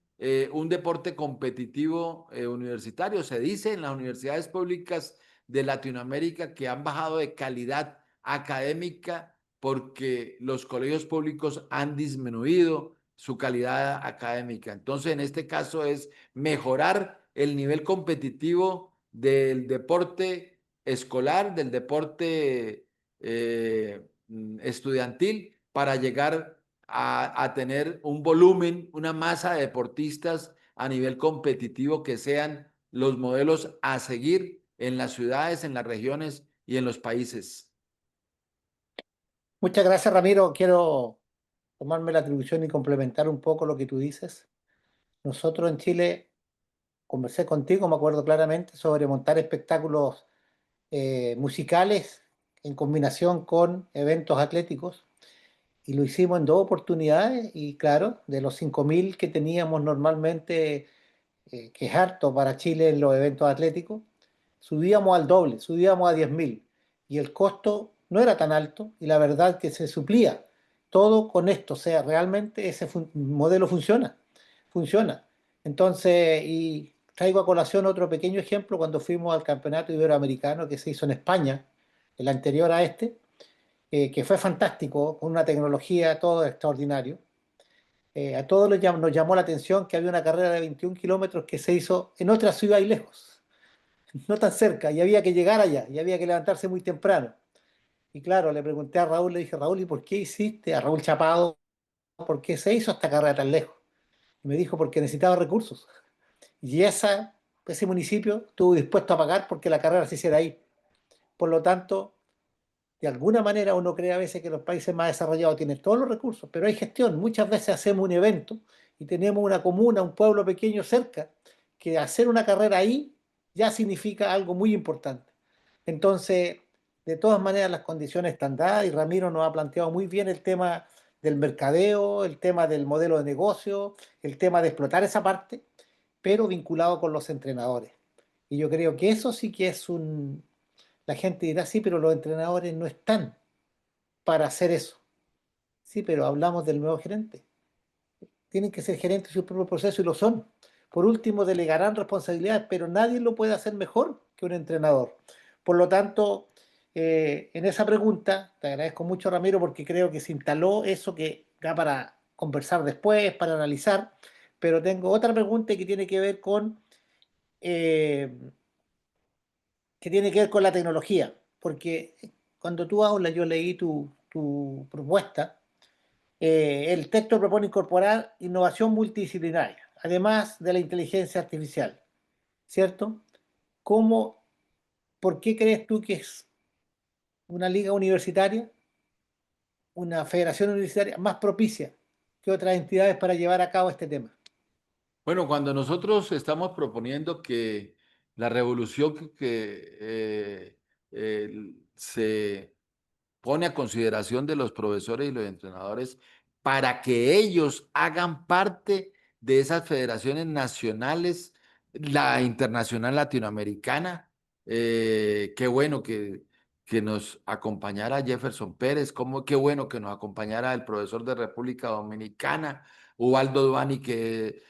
un deporte competitivo universitario. Se dice en las universidades públicas de Latinoamérica que han bajado de calidad académica porque los colegios públicos han disminuido su calidad académica. Entonces, en este caso es mejorar el nivel competitivo del deporte escolar, del deporte estudiantil, para llegar a tener un volumen, una masa de deportistas a nivel competitivo que sean los modelos a seguir en las ciudades, en las regiones y en los países. Muchas gracias, Ramiro. Quiero tomarme la atribución y complementar un poco lo que tú dices. Nosotros en Chile, conversé contigo, me acuerdo claramente, sobre montar espectáculos musicales en combinación con eventos atléticos y lo hicimos en dos oportunidades y claro, de los 5.000 que teníamos normalmente, que es harto para Chile en los eventos atléticos, subíamos al doble, subíamos a 10.000 y el costo no era tan alto y la verdad que se suplía todo con esto, o sea, realmente ese modelo funciona, funciona. Entonces, y traigo a colación otro pequeño ejemplo cuando fuimos al Campeonato Iberoamericano que se hizo en España, el anterior a este, que fue fantástico, con una tecnología todo extraordinario. A todos nos llamó la atención que había una carrera de 21 kilómetros que se hizo en otra ciudad y lejos, no tan cerca, y había que llegar allá, y había que levantarse muy temprano. Y claro, le pregunté a Raúl, le dije, Raúl, ¿y por qué hiciste, a Raúl Chapado, por qué se hizo esta carrera tan lejos? Y me dijo, porque necesitaba recursos. Y ese municipio estuvo dispuesto a pagar porque la carrera se hiciera ahí. Por lo tanto, de alguna manera uno cree a veces que los países más desarrollados tienen todos los recursos, pero hay gestión. Muchas veces hacemos un evento y tenemos una comuna, un pueblo pequeño cerca, que hacer una carrera ahí ya significa algo muy importante. Entonces, de todas maneras, las condiciones están dadas y Ramiro nos ha planteado muy bien el tema del mercadeo, el tema del modelo de negocio, el tema de explotar esa parte, pero vinculado con los entrenadores. Y yo creo que eso sí que es un... La gente dirá, sí, pero los entrenadores no están para hacer eso. Sí, pero hablamos del nuevo gerente. Tienen que ser gerentes de su propio proceso y lo son. Por último, delegarán responsabilidades, pero nadie lo puede hacer mejor que un entrenador. Por lo tanto, en esa pregunta, te agradezco mucho, Ramiro, porque creo que se instaló eso que da para conversar después, para analizar, pero tengo otra pregunta que tiene que ver eh, con la tecnología, porque cuando tú hablas, yo leí tu propuesta. El texto propone incorporar innovación multidisciplinaria, además de la inteligencia artificial, ¿cierto? ¿Cómo, por qué crees tú que es una liga universitaria, una federación universitaria más propicia que otras entidades para llevar a cabo este tema? Bueno, cuando nosotros estamos proponiendo que la revolución se pone a consideración de los profesores y los entrenadores para que ellos hagan parte de esas federaciones nacionales, la internacional latinoamericana. Qué bueno que nos acompañara Jefferson Pérez, qué bueno que nos acompañara el profesor de República Dominicana, Ubaldo Duani, que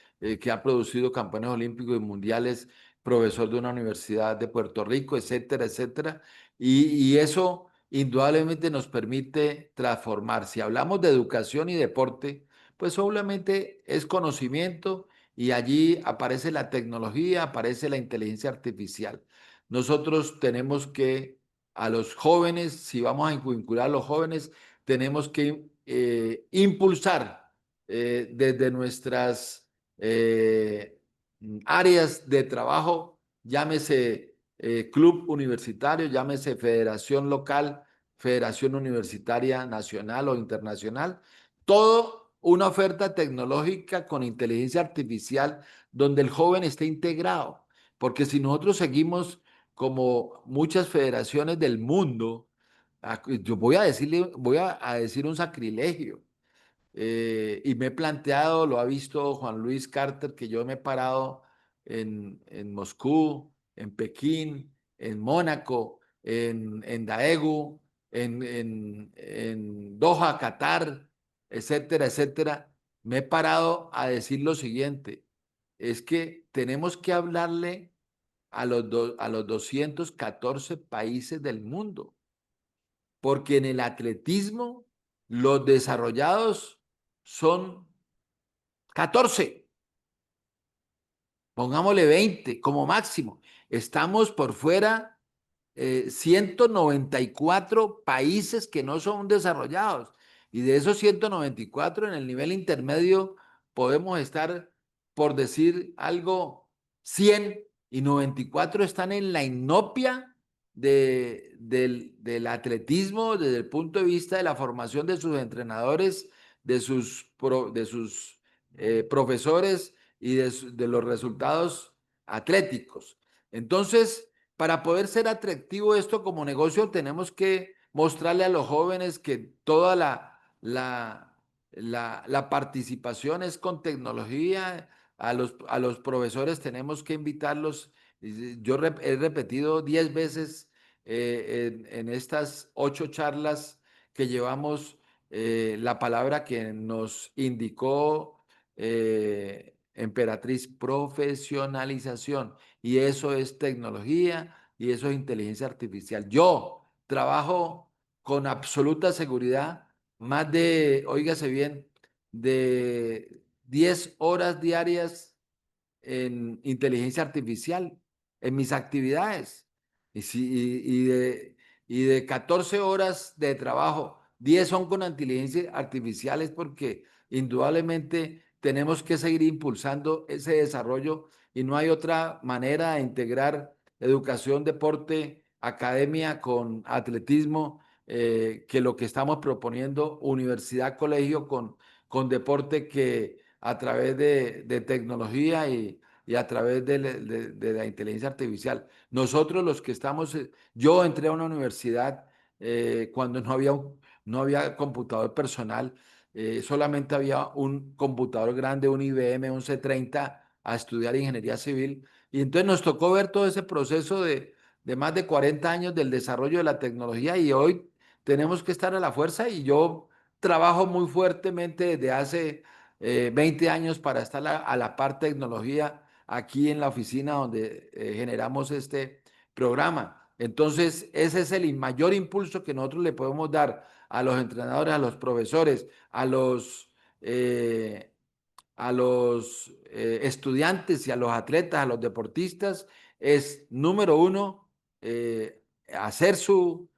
ha producido campeones olímpicos y mundiales, profesor de una universidad de Puerto Rico, etcétera, etcétera. Y eso indudablemente nos permite transformar. Si hablamos de educación y deporte, pues obviamente es conocimiento y allí aparece la tecnología, aparece la inteligencia artificial. Nosotros tenemos que, a los jóvenes, si vamos a vincular a los jóvenes, tenemos que impulsar desde nuestras áreas de trabajo, llámese club universitario, llámese federación local, federación universitaria nacional o internacional, todo una oferta tecnológica con inteligencia artificial donde el joven esté integrado, porque si nosotros seguimos como muchas federaciones del mundo, yo voy a decir un sacrilegio. Y me he planteado, lo ha visto Juan Luis Carter, que yo me he parado en Moscú, en Pekín, en Mónaco, en Daegu, en Doha, Qatar, etcétera, etcétera. Me he parado a decir lo siguiente, es que tenemos que hablarle a los 214 países del mundo, porque en el atletismo los desarrollados son 14, pongámosle 20 como máximo. Estamos por fuera 194 países que no son desarrollados. Y de esos 194 en el nivel intermedio podemos estar, por decir algo, 100 y 94 están en la inopia del atletismo desde el punto de vista de la formación de sus entrenadores, de sus profesores y de los resultados atléticos. Entonces, para poder ser atractivo esto como negocio, tenemos que mostrarle a los jóvenes que toda la participación es con tecnología. A los profesores tenemos que invitarlos. Yo he repetido 10 veces en estas 8 charlas que llevamos la palabra que nos indicó Emperatriz: profesionalización. Y eso es tecnología y eso es inteligencia artificial. Yo trabajo con absoluta seguridad más de, óigase bien, de 10 horas diarias en inteligencia artificial, en mis actividades. Y de 14 horas de trabajo, 10 son con inteligencia artificial, es porque indudablemente tenemos que seguir impulsando ese desarrollo y no hay otra manera de integrar educación, deporte, academia con atletismo, que lo que estamos proponiendo, universidad, colegio con deporte, que a través de tecnología y a través de la inteligencia artificial. Nosotros los que estamos, yo entré a una universidad cuando no había computador personal, solamente había un computador grande, un IBM, un C30, a estudiar ingeniería civil. Y entonces nos tocó ver todo ese proceso de más de 40 años del desarrollo de la tecnología y hoy tenemos que estar a la fuerza y yo trabajo muy fuertemente desde hace 20 años para estar a la par tecnología aquí en la oficina donde generamos este programa. Entonces, ese es el mayor impulso que nosotros le podemos dar a los entrenadores, a los profesores, eh, a los estudiantes y a los atletas, a los deportistas, es número uno, hacer su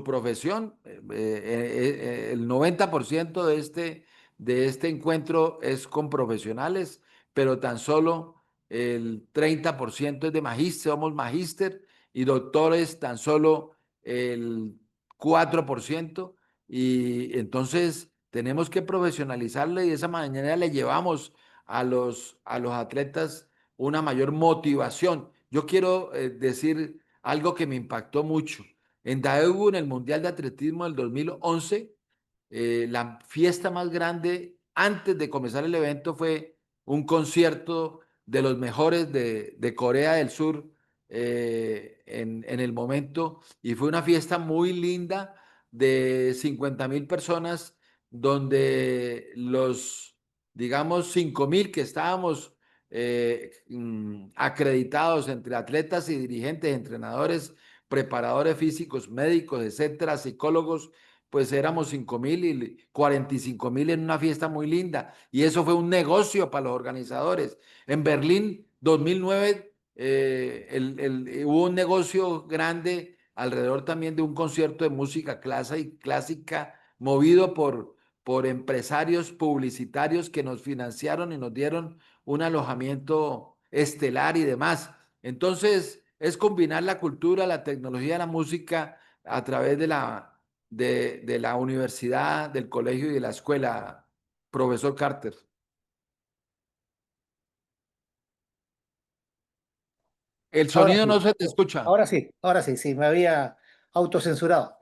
profesión. El 90% de este encuentro es con profesionales, pero tan solo el 30% es de magíster, somos magíster, y doctores tan solo el 4%. Y entonces tenemos que profesionalizarle y de esa manera le llevamos a los atletas una mayor motivación. Yo quiero decir algo que me impactó mucho. En Daegu, en el Mundial de Atletismo del 2011, la fiesta más grande antes de comenzar el evento fue un concierto de los mejores de Corea del Sur en el momento y fue una fiesta muy linda de 50.000 personas donde digamos, 5.000 que estábamos acreditados entre atletas y dirigentes, entrenadores, preparadores físicos, médicos, etcétera, psicólogos, pues éramos 5.000 y 45.000 en una fiesta muy linda. Y eso fue un negocio para los organizadores. En Berlín, 2009, hubo un negocio grande alrededor también de un concierto de música clásica movido por empresarios publicitarios que nos financiaron y nos dieron un alojamiento estelar y demás. Entonces, es combinar la cultura, la tecnología, la música a través de la universidad, del colegio y de la escuela, profesor Carter. El Ahora sonido sí, no se te escucha. ahora sí, sí, me había autocensurado.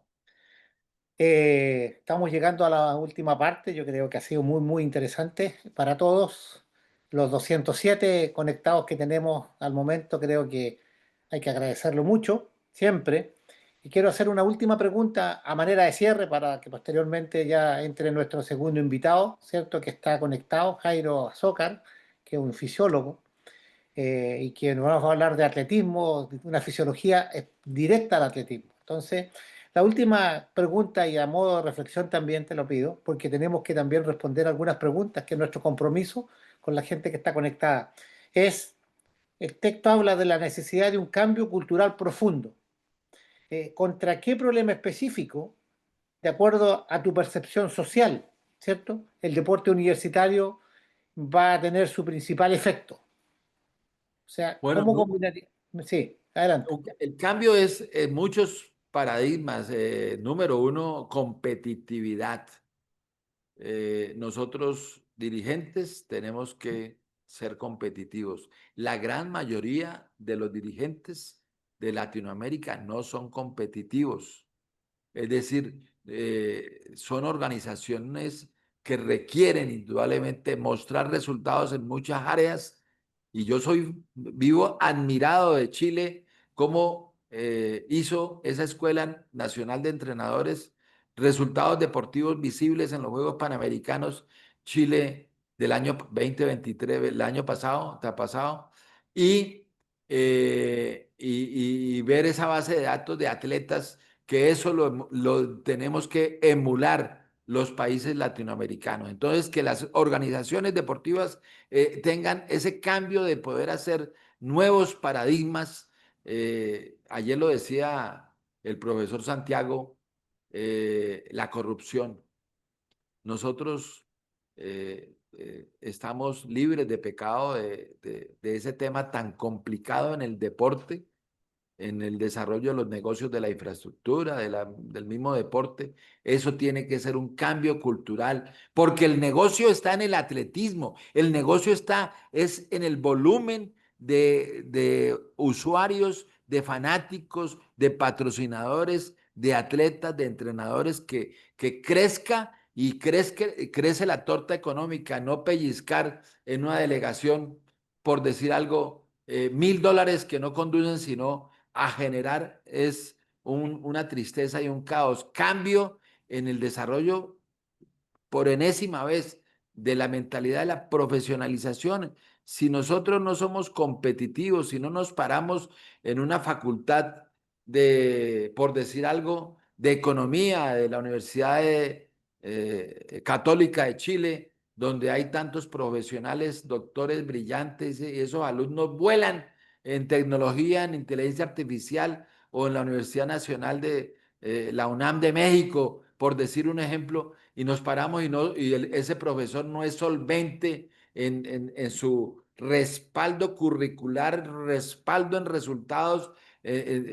Estamos llegando a la última parte, yo creo que ha sido muy, muy interesante para todos. Los 207 conectados que tenemos al momento, creo que hay que agradecerlo mucho, siempre. Y quiero hacer una última pregunta a manera de cierre para que posteriormente ya entre nuestro segundo invitado, ¿cierto? Que está conectado, Jairo Azócar, que es un fisiólogo y que nos vamos a hablar de atletismo, de una fisiología directa al atletismo. Entonces, la última pregunta y a modo de reflexión también te lo pido, porque tenemos que también responder algunas preguntas, que es nuestro compromiso con la gente que está conectada. El texto habla de la necesidad de un cambio cultural profundo. ¿Contra qué problema específico, de acuerdo a tu percepción social, ¿cierto? El deporte universitario va a tener su principal efecto. O sea, Bueno, ¿cómo combinaría? Sí, adelante. el cambio es en muchos paradigmas. Número uno, competitividad. Nosotros dirigentes tenemos que ser competitivos. La gran mayoría de los dirigentes de Latinoamérica no son competitivos. Es decir, son organizaciones que requieren indudablemente mostrar resultados en muchas áreas y yo vivo admirado de Chile, cómo hizo esa Escuela Nacional de Entrenadores resultados deportivos visibles en los Juegos Panamericanos Chile del año 2023, el año pasado, y, y ver esa base de datos de atletas que eso lo tenemos que emular los países latinoamericanos. Entonces, que las organizaciones deportivas tengan ese cambio de poder hacer nuevos paradigmas. Ayer lo decía el profesor Santiago, la corrupción. Nosotros estamos libres de pecado de ese tema tan complicado en el deporte en el desarrollo de los negocios de la infraestructura, del mismo deporte. Eso tiene que ser un cambio cultural, porque el negocio está en el atletismo, el negocio es en el volumen de usuarios, de fanáticos, de patrocinadores, de atletas, de entrenadores, que crezca y crece la torta económica, no pellizcar en una delegación, por decir algo, $1.000 que no conducen sino a generar una tristeza y un caos. Cambio en el desarrollo por enésima vez de la mentalidad de la profesionalización. Si nosotros no somos competitivos, si no nos paramos en una facultad por decir algo, de economía de la Universidad Católica de Chile, donde hay tantos profesionales, doctores brillantes, y esos alumnos vuelan en tecnología, en inteligencia artificial, o en la Universidad Nacional de la UNAM de México, por decir un ejemplo, y nos paramos ese profesor no es solvente en su respaldo curricular, respaldo en resultados,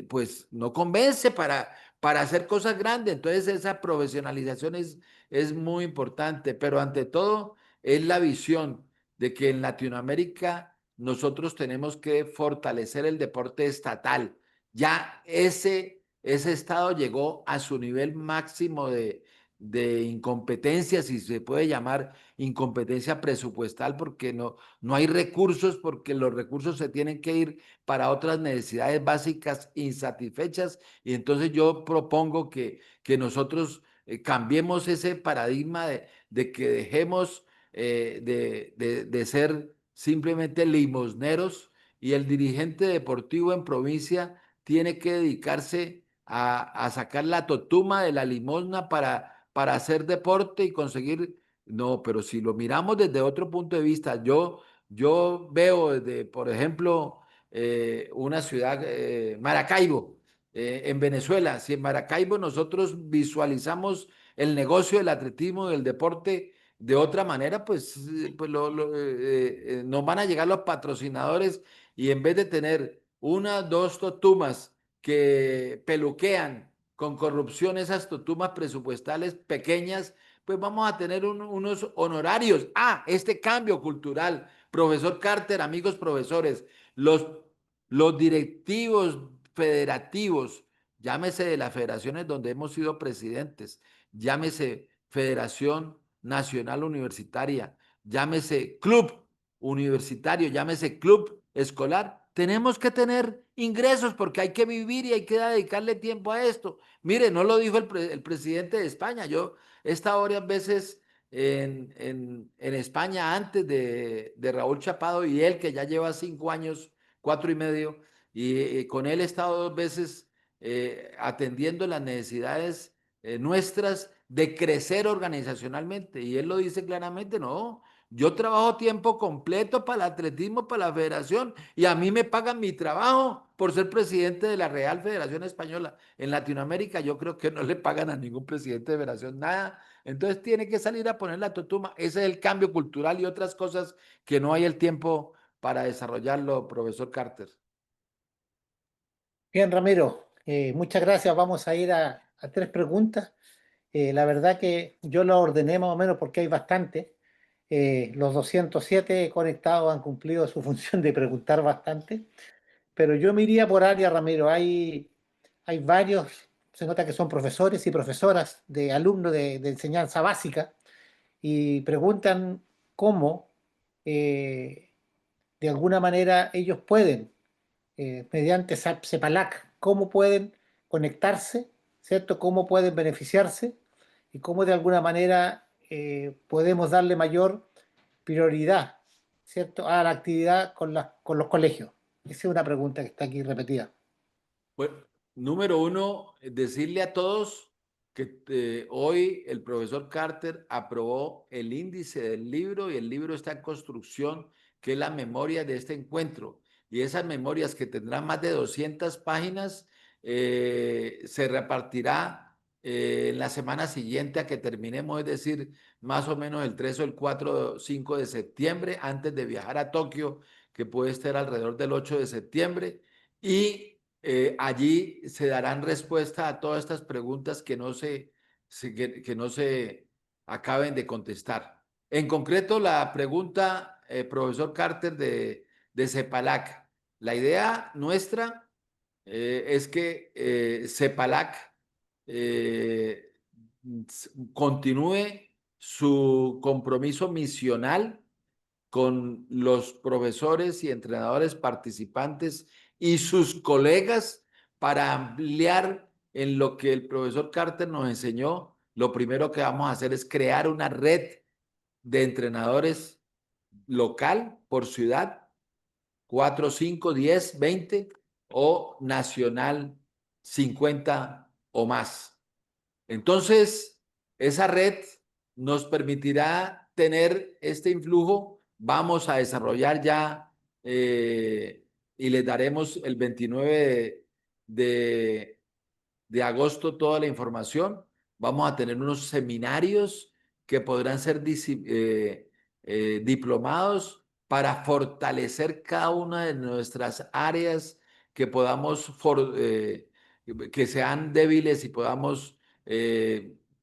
pues no convence para hacer cosas grandes. Entonces esa profesionalización es muy importante, pero ante todo es la visión de que en Latinoamérica nosotros tenemos que fortalecer el deporte estatal. Ya ese estado llegó a su nivel máximo de incompetencia, si se puede llamar incompetencia presupuestal, porque no hay recursos, porque los recursos se tienen que ir para otras necesidades básicas insatisfechas. Y entonces yo propongo que nosotros cambiemos ese paradigma de que dejemos de ser simplemente limosneros, y el dirigente deportivo en provincia tiene que dedicarse a sacar la totuma de la limosna para hacer deporte y conseguir. No, pero si lo miramos desde otro punto de vista, yo veo desde, por ejemplo, una ciudad, Maracaibo, en Venezuela. Si en Maracaibo nosotros visualizamos el negocio del atletismo, del deporte de otra manera, pues nos van a llegar los patrocinadores, y en vez de tener una, dos totumas que peluquean con corrupción esas totumas presupuestales pequeñas, pues vamos a tener unos honorarios. Este cambio cultural, profesor Carter, amigos profesores, los, los directivos federativos, llámese de las federaciones donde hemos sido presidentes, llámese Federación Nacional Universitaria, llámese club universitario, llámese club escolar, tenemos que tener ingresos porque hay que vivir y hay que dedicarle tiempo a esto. Mire, no lo dijo el presidente de España. Yo he estado varias veces en España antes de Raúl Chapado, y él que ya lleva 5 años, 4 y medio, y con él he estado 2 veces atendiendo las necesidades nuestras de crecer organizacionalmente. Y él lo dice claramente, no, yo trabajo tiempo completo para el atletismo, para la federación, y a mí me pagan mi trabajo por ser presidente de la Real Federación Española. En Latinoamérica yo creo que no le pagan a ningún presidente de federación nada. Entonces tiene que salir a poner la totuma. Ese es el cambio cultural y otras cosas que no hay el tiempo para desarrollarlo, profesor Carter. Bien, Ramiro, muchas gracias. Vamos a ir a tres preguntas. La verdad que yo lo ordené más o menos porque hay bastante. Los 207 conectados han cumplido su función de preguntar bastante, pero yo me iría por área, Ramiro. Hay varios, se nota que son profesores y profesoras de alumnos de enseñanza básica y preguntan cómo, eh, de alguna manera, ellos pueden mediante SAP CEPALAC, cómo pueden conectarse, ¿cierto? Cómo pueden beneficiarse y cómo de alguna manera podemos darle mayor prioridad, ¿cierto? A la actividad con los colegios. Esa es una pregunta que está aquí repetida. Bueno, número uno, decirle a todos que hoy el profesor Carter aprobó el índice del libro, y el libro está en construcción, que es la memoria de este encuentro. Y esas memorias, que tendrán más de 200 páginas, se repartirá en la semana siguiente a que terminemos, es decir, más o menos el 3 o el 4 o 5 de septiembre, antes de viajar a Tokio, que puede estar alrededor del 8 de septiembre. Y allí se darán respuesta a todas estas preguntas que no se acaben de contestar. En concreto, la pregunta, profesor Carter, de CEPALAC. La idea nuestra es que CEPALAC eh, continúe su compromiso misional con los profesores y entrenadores participantes y sus colegas para ampliar en lo que el profesor Carter nos enseñó. Lo primero que vamos a hacer es crear una red de entrenadores local por ciudad, 4, 5, 10, 20 o nacional 50 o más. Entonces, esa red nos permitirá tener este influjo. Vamos a desarrollar ya y les daremos el 29 de, de agosto toda la información. Vamos a tener unos seminarios que podrán ser diplomados para fortalecer cada una de nuestras áreas que podamos, que sean débiles y podamos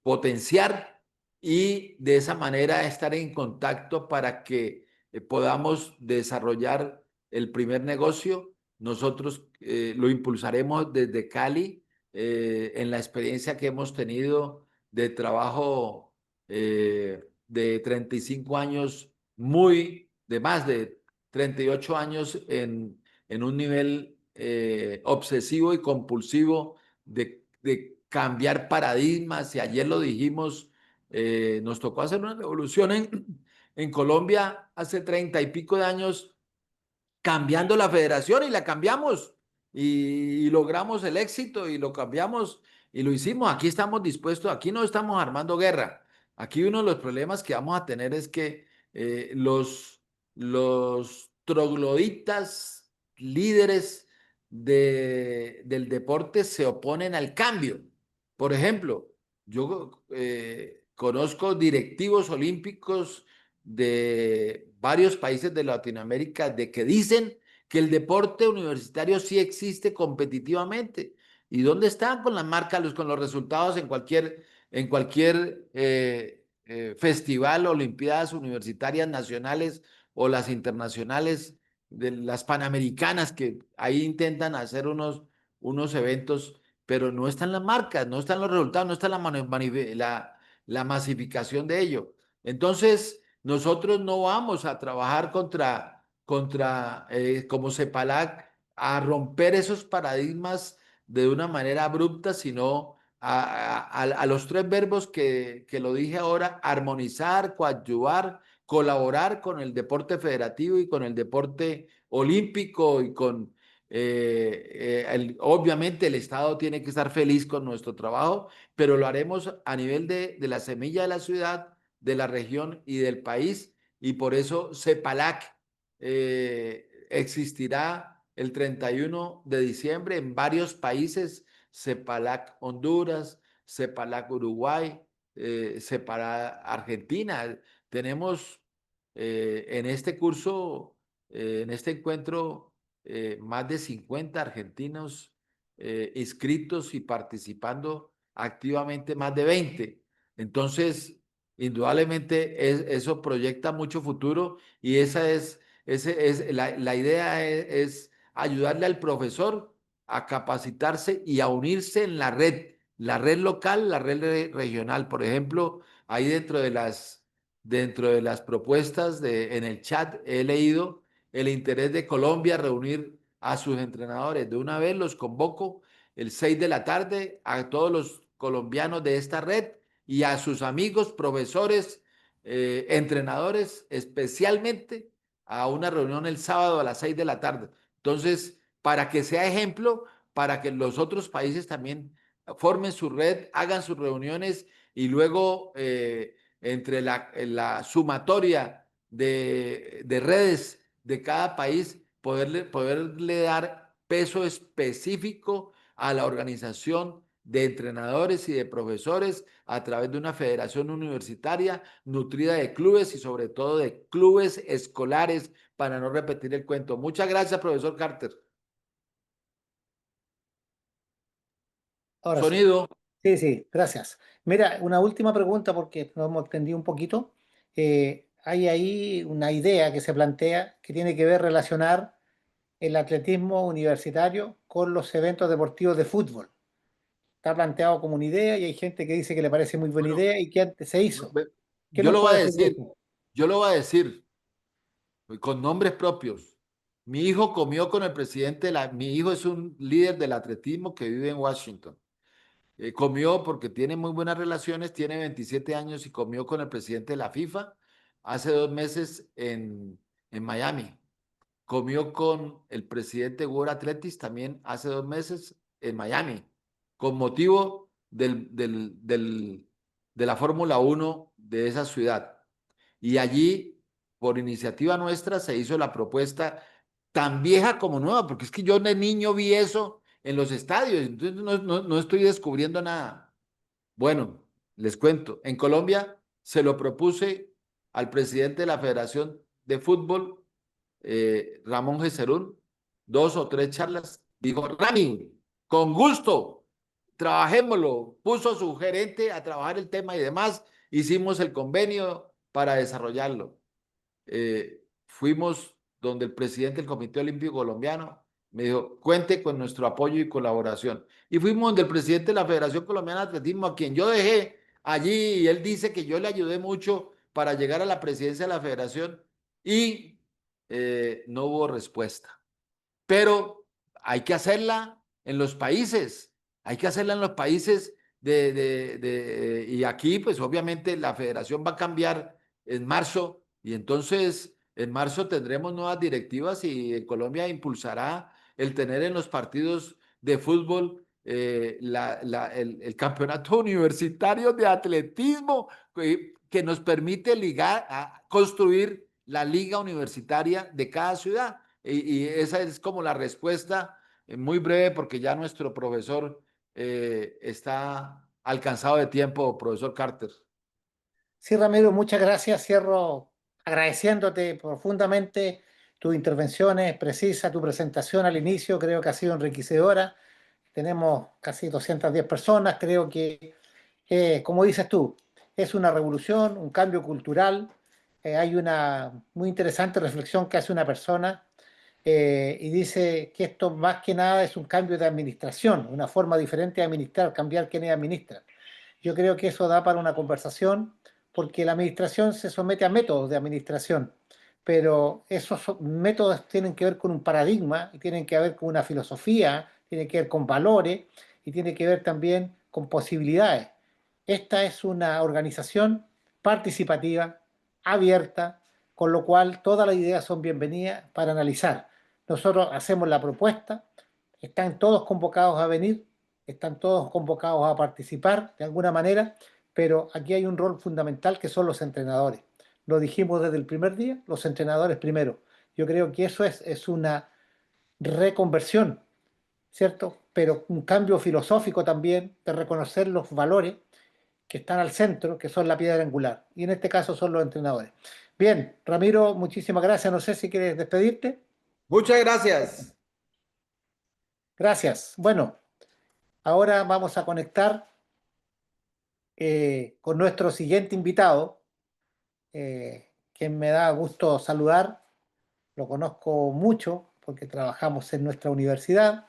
potenciar y de esa manera estar en contacto para que podamos desarrollar el primer negocio. Nosotros lo impulsaremos desde Cali en la experiencia que hemos tenido de trabajo de 35 años, de más de 38 años en un nivel obsesivo y compulsivo de cambiar paradigmas. Y ayer lo dijimos, nos tocó hacer una revolución en Colombia hace 30 y pico de años cambiando la federación y la cambiamos y logramos el éxito y lo cambiamos y lo hicimos. Aquí estamos dispuestos, aquí no estamos armando guerra. Aquí uno de los problemas que vamos a tener es que los trogloditas líderes del deporte se oponen al cambio. Por ejemplo, yo conozco directivos olímpicos de varios países de Latinoamérica de que dicen que el deporte universitario sí existe competitivamente. ¿Y dónde están con las marcas, con los resultados en cualquier festival, olimpiadas universitarias nacionales o las internacionales, de las panamericanas, que ahí intentan hacer unos eventos, pero no están las marcas, no están los resultados, no está la masificación de ello? Entonces, nosotros no vamos a trabajar como CEPALAC, a romper esos paradigmas de una manera abrupta, sino a los tres verbos que lo dije ahora: armonizar, coadyuvar, colaborar con el deporte federativo y con el deporte olímpico y obviamente el Estado tiene que estar feliz con nuestro trabajo, pero lo haremos a nivel de la semilla de la ciudad, de la región y del país, y por eso CEPALAC existirá el 31 de diciembre en varios países: CEPALAC Honduras, CEPALAC Uruguay, CEPALAC Argentina. Tenemos en este curso, en este encuentro, más de 50 argentinos inscritos y participando activamente más de 20. Entonces, indudablemente eso proyecta mucho futuro y la idea es ayudarle al profesor a capacitarse y a unirse en la red local, la red regional. Por ejemplo, ahí dentro de las propuestas en el chat he leído el interés de Colombia reunir a sus entrenadores. De una vez los convoco el 6 de la tarde a todos los colombianos de esta red y a sus amigos, profesores, entrenadores, especialmente a una reunión el sábado a las 6 de la tarde. Entonces, para que sea ejemplo, para que los otros países también formen su red, hagan sus reuniones y luego entre la sumatoria de redes de cada país, poderle dar peso específico a la organización de entrenadores y de profesores a través de una federación universitaria nutrida de clubes y sobre todo de clubes escolares, para no repetir el cuento. Muchas gracias, profesor Carter. Ahora sí. Sonido. Sí, sí, gracias. Mira, una última pregunta porque nos hemos extendido un poquito. Hay ahí una idea que se plantea que tiene que ver relacionar el atletismo universitario con los eventos deportivos de fútbol. Está planteado como una idea y hay gente que dice que le parece muy buena Bueno, idea y que antes se hizo. ¿Qué yo nos lo voy puede a decir de decir, eso? yo lo voy a decir con nombres propios. Mi hijo comió con el presidente mi hijo es un líder del atletismo que vive en Washington. Comió porque tiene muy buenas relaciones, tiene 27 años y comió con el presidente de la FIFA hace 2 meses en Miami. Comió con el presidente de World Athletics también hace 2 meses en Miami, con motivo de la Fórmula 1 de esa ciudad. Y allí, por iniciativa nuestra, se hizo la propuesta tan vieja como nueva, porque es que yo de niño vi eso en los estadios, entonces no estoy descubriendo nada. Bueno, les cuento, en Colombia se lo propuse al presidente de la Federación de Fútbol, Ramón Geserún, 2 o 3 charlas, dijo, Rami, con gusto, trabajémoslo, puso a su gerente a trabajar el tema y demás, hicimos el convenio para desarrollarlo. Fuimos donde el presidente del Comité Olímpico Colombiano me dijo, cuente con nuestro apoyo y colaboración. Y fuimos donde el presidente de la Federación Colombiana de Atletismo, a quien yo dejé allí, y él dice que yo le ayudé mucho para llegar a la presidencia de la federación, y no hubo respuesta. Pero hay que hacerla en los países, hay que hacerla en los países y aquí pues obviamente la federación va a cambiar en marzo, y entonces en marzo tendremos nuevas directivas y en Colombia impulsará el tener en los partidos de fútbol el campeonato universitario de atletismo, que nos permite ligar, a construir la liga universitaria de cada ciudad. Y esa es como la respuesta, muy breve, porque ya nuestro profesor está alcanzado de tiempo, profesor Carter. Sí, Ramiro, muchas gracias. Cierro agradeciéndote profundamente tus intervenciones precisas, tu presentación al inicio. Creo que ha sido enriquecedora. Tenemos casi 210 personas. Creo que, como dices tú, es una revolución, un cambio cultural. Hay una muy interesante reflexión que hace una persona y dice que esto más que nada es un cambio de administración, una forma diferente de administrar, cambiar quién administra. Yo creo que eso da para una conversación porque la administración se somete a métodos de administración, pero esos métodos tienen que ver con un paradigma, y tienen que ver con una filosofía, tienen que ver con valores y tienen que ver también con posibilidades. Esta es una organización participativa, abierta, con lo cual todas las ideas son bienvenidas para analizar. Nosotros hacemos la propuesta, están todos convocados a venir, están todos convocados a participar de alguna manera, pero aquí hay un rol fundamental que son los entrenadores. Lo dijimos desde el primer día, los entrenadores primero. Yo creo que eso es una reconversión, ¿cierto? Pero un cambio filosófico también de reconocer los valores que están al centro, que son la piedra angular. Y en este caso son los entrenadores. Bien, Ramiro, muchísimas gracias. No sé si quieres despedirte. Muchas gracias. Gracias. Bueno, ahora vamos a conectar con nuestro siguiente invitado, quien me da gusto saludar. Lo conozco mucho porque trabajamos en nuestra universidad.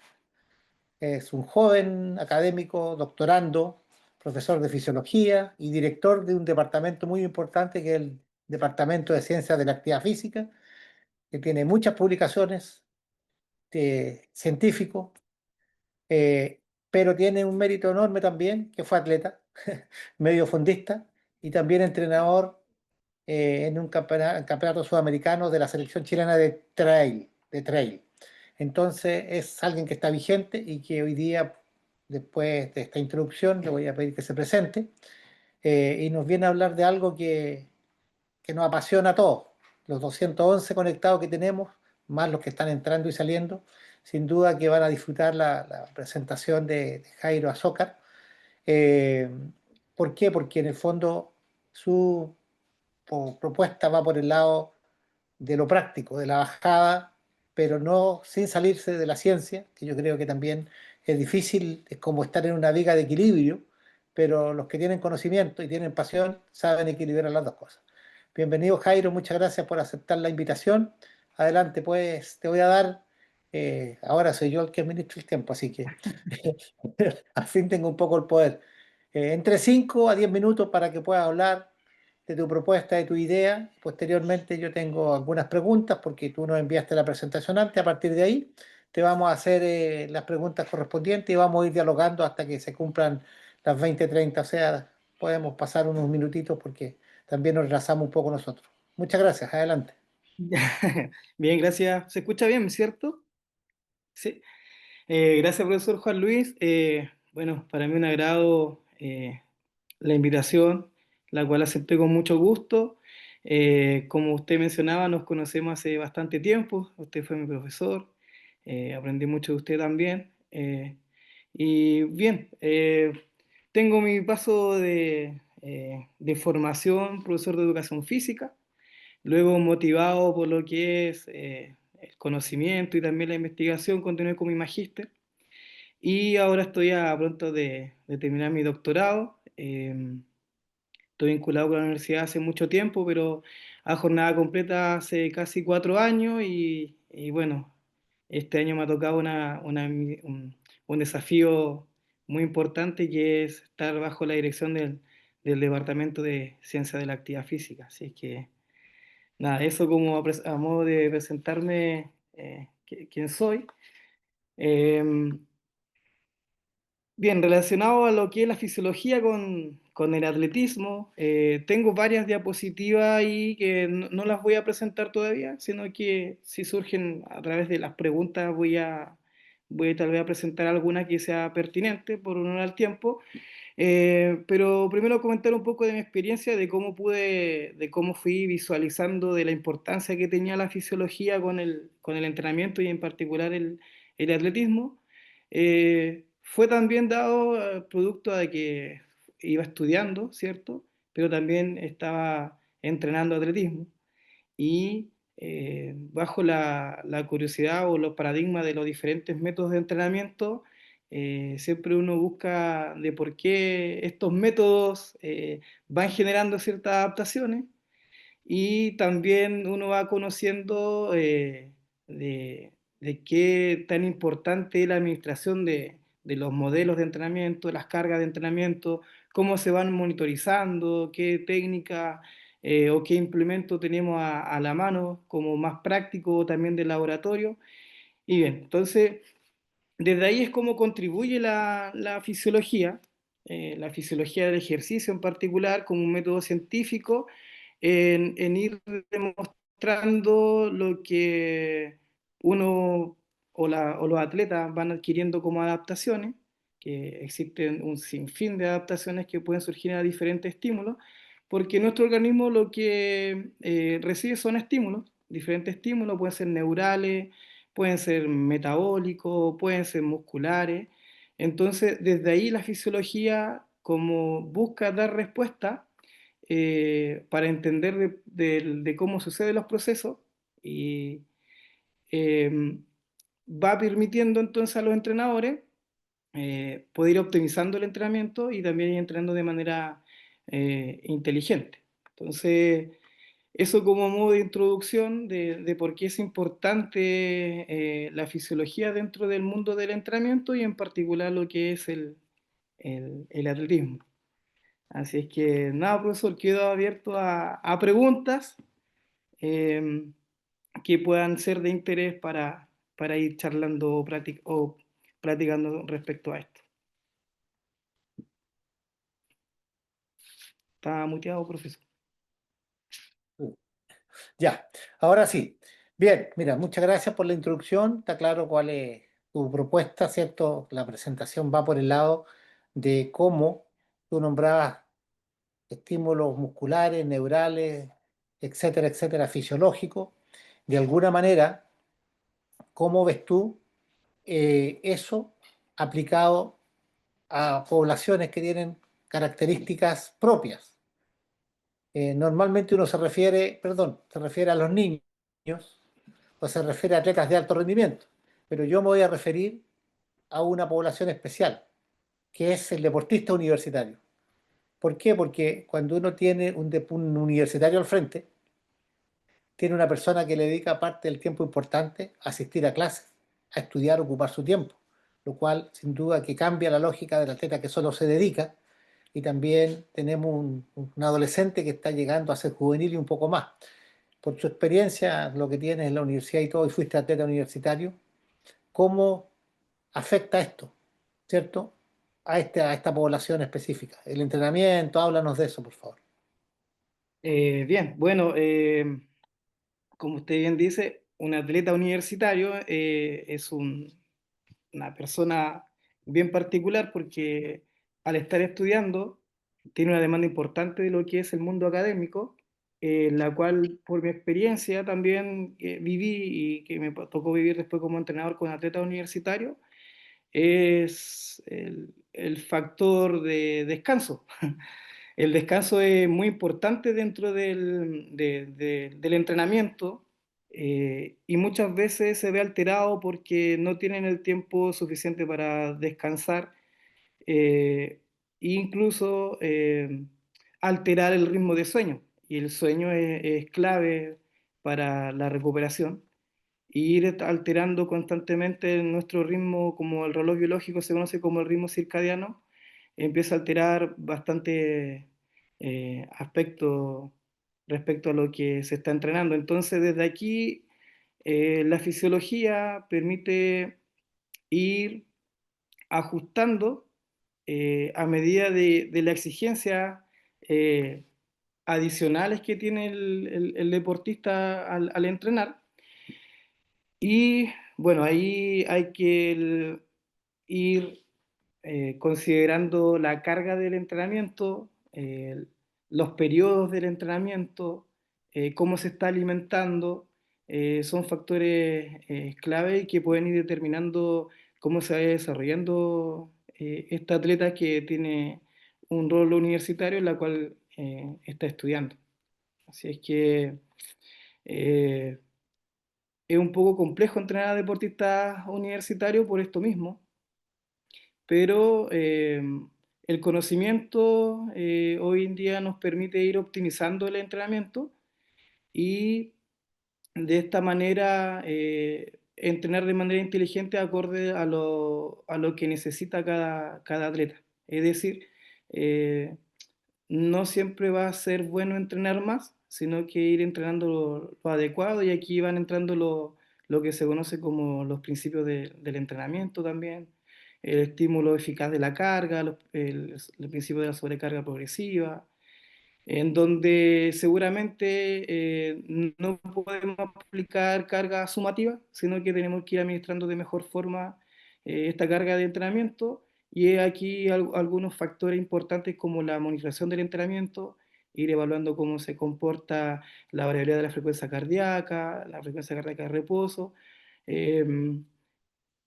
Es un joven académico, doctorando, profesor de fisiología y director de un departamento muy importante que es el Departamento de Ciencias de la Actividad Física, que tiene muchas publicaciones de científicos, eh, pero tiene un mérito enorme también, que fue atleta, mediofondista y también entrenador en un campeonato sudamericano de la selección chilena de trail. Entonces es alguien que está vigente y que hoy día, después de esta introducción, le voy a pedir que se presente y nos viene a hablar de algo que nos apasiona a todos. Los 211 conectados que tenemos, más los que están entrando y saliendo, sin duda que van a disfrutar la presentación de Jairo Azócar. Eh, ¿Por qué? Porque en el fondo su propuesta va por el lado de lo práctico, de la bajada, pero no sin salirse de la ciencia, que yo creo que también es difícil, es como estar en una viga de equilibrio, pero los que tienen conocimiento y tienen pasión saben equilibrar las dos cosas. Bienvenido, Jairo, muchas gracias por aceptar la invitación. Adelante, pues te voy a dar, ahora soy yo el que administra el tiempo, así que al fin tengo un poco el poder. Entre 5 a 10 minutos para que puedas hablar de tu propuesta, de tu idea. Posteriormente yo tengo algunas preguntas porque tú nos enviaste la presentación antes. A partir de ahí te vamos a hacer las preguntas correspondientes y vamos a ir dialogando hasta que se cumplan las 20:30. O sea, podemos pasar unos minutitos porque también nos retrasamos un poco nosotros. Muchas gracias. Adelante. Bien, gracias. ¿Se escucha bien, cierto? Sí. Gracias, profesor Juan Luis. Bueno, para mí un agrado la invitación, la cual acepté con mucho gusto. Como usted mencionaba, nos conocemos hace bastante tiempo. Usted fue mi profesor. Aprendí mucho de usted también. Y bien, tengo mi paso de formación, profesor de educación física. Luego, motivado por lo que es el conocimiento y también la investigación, continué con mi magíster. Y ahora estoy a punto de terminar mi doctorado. Estoy vinculado con la universidad hace mucho tiempo, pero a jornada completa hace casi 4 años y bueno, este año me ha tocado un desafío muy importante que es estar bajo la dirección del Departamento de Ciencia de la Actividad Física. Así que nada, eso como a modo de presentarme quién soy. Em, Bien, relacionado a lo que es la fisiología con el atletismo, tengo varias diapositivas ahí que no las voy a presentar todavía, sino que si surgen a través de las preguntas voy tal vez a presentar alguna que sea pertinente por honor al tiempo. Pero primero comentar un poco de mi experiencia, de cómo fui visualizando de la importancia que tenía la fisiología con el entrenamiento y en particular el atletismo. Fue también dado producto de que iba estudiando, ¿cierto? Pero también estaba entrenando atletismo y bajo la curiosidad o los paradigmas de los diferentes métodos de entrenamiento, siempre uno busca de por qué estos métodos van generando ciertas adaptaciones y también uno va conociendo de qué tan importante es la administración de los modelos de entrenamiento, de las cargas de entrenamiento, cómo se van monitorizando, qué técnica o qué implemento tenemos a la mano como más práctico también del laboratorio. Y bien, entonces desde ahí es como contribuye la fisiología del ejercicio en particular, como un método científico, en ir demostrando lo que uno o los atletas van adquiriendo como adaptaciones, que existen un sinfín de adaptaciones que pueden surgir a diferentes estímulos, porque nuestro organismo lo que recibe son estímulos, diferentes estímulos, pueden ser neurales, pueden ser metabólicos, pueden ser musculares. Entonces, desde ahí la fisiología como busca dar respuesta para entender de cómo suceden los procesos y eh, va permitiendo entonces a los entrenadores poder ir optimizando el entrenamiento y también ir entrenando de manera inteligente. Entonces, eso como modo de introducción de por qué es importante la fisiología dentro del mundo del entrenamiento y en particular lo que es el atletismo. Así es que nada, profesor, quedo abierto a preguntas eh, que puedan ser de interés para ir charlando o practicando respecto a esto. Está muteado, profesor. Ya, ahora sí. Bien, mira, muchas gracias por la introducción. Está claro cuál es tu propuesta, ¿cierto? La presentación va por el lado de cómo tú nombrabas estímulos musculares, neurales, etcétera, etcétera, fisiológicos. De alguna manera, ¿cómo ves tú eso aplicado a poblaciones que tienen características propias? Normalmente uno se refiere, perdón, se refiere a los niños o se refiere a atletas de alto rendimiento, pero yo me voy a referir a una población especial, que es el deportista universitario. ¿Por qué? Porque cuando uno tiene un universitario al frente, tiene una persona que le dedica parte del tiempo importante a asistir a clases, a estudiar, ocupar su tiempo, lo cual sin duda que cambia la lógica del atleta que solo se dedica, y también tenemos un adolescente que está llegando a ser juvenil y un poco más. Por su experiencia, lo que tienes en la universidad y todo, y fuiste atleta universitario, ¿cómo afecta esto, cierto? A esta población específica. El entrenamiento, háblanos de eso, por favor. Bien, bueno, como usted bien dice, un atleta universitario es una persona bien particular porque al estar estudiando tiene una demanda importante de lo que es el mundo académico, la cual por mi experiencia también viví y que me tocó vivir después como entrenador con atletas universitarios, es el factor de descanso. El descanso es muy importante dentro del entrenamiento, y muchas veces se ve alterado porque no tienen el tiempo suficiente para descansar, e incluso alterar el ritmo de sueño. Y el sueño es clave para la recuperación. Y ir alterando constantemente nuestro ritmo, como el reloj biológico se conoce como el ritmo circadiano, empieza a alterar bastante aspectos respecto a lo que se está entrenando. Entonces, desde aquí, la fisiología permite ir ajustando a medida de la exigencia eh, adicionales que tiene el deportista al entrenar. Y bueno, ahí hay que ir considerando la carga del entrenamiento, los periodos del entrenamiento, cómo se está alimentando, son factores clave y que pueden ir determinando cómo se va desarrollando este atleta que tiene un rol universitario en la cual está estudiando. Así es que eh, es un poco complejo entrenar a deportistas universitarios por esto mismo, pero el conocimiento hoy en día nos permite ir optimizando el entrenamiento y de esta manera entrenar de manera inteligente acorde a lo que necesita cada atleta. Es decir, eh, no siempre va a ser bueno entrenar más, sino que ir entrenando lo adecuado, y aquí van entrando lo que se conoce como los principios del entrenamiento también, el estímulo eficaz de la carga, el principio de la sobrecarga progresiva, en donde seguramente no podemos aplicar carga sumativa, sino que tenemos que ir administrando de mejor forma esta carga de entrenamiento. Y he aquí algunos factores importantes como la monitorización del entrenamiento, ir evaluando cómo se comporta la variabilidad de la frecuencia cardíaca de reposo, eh,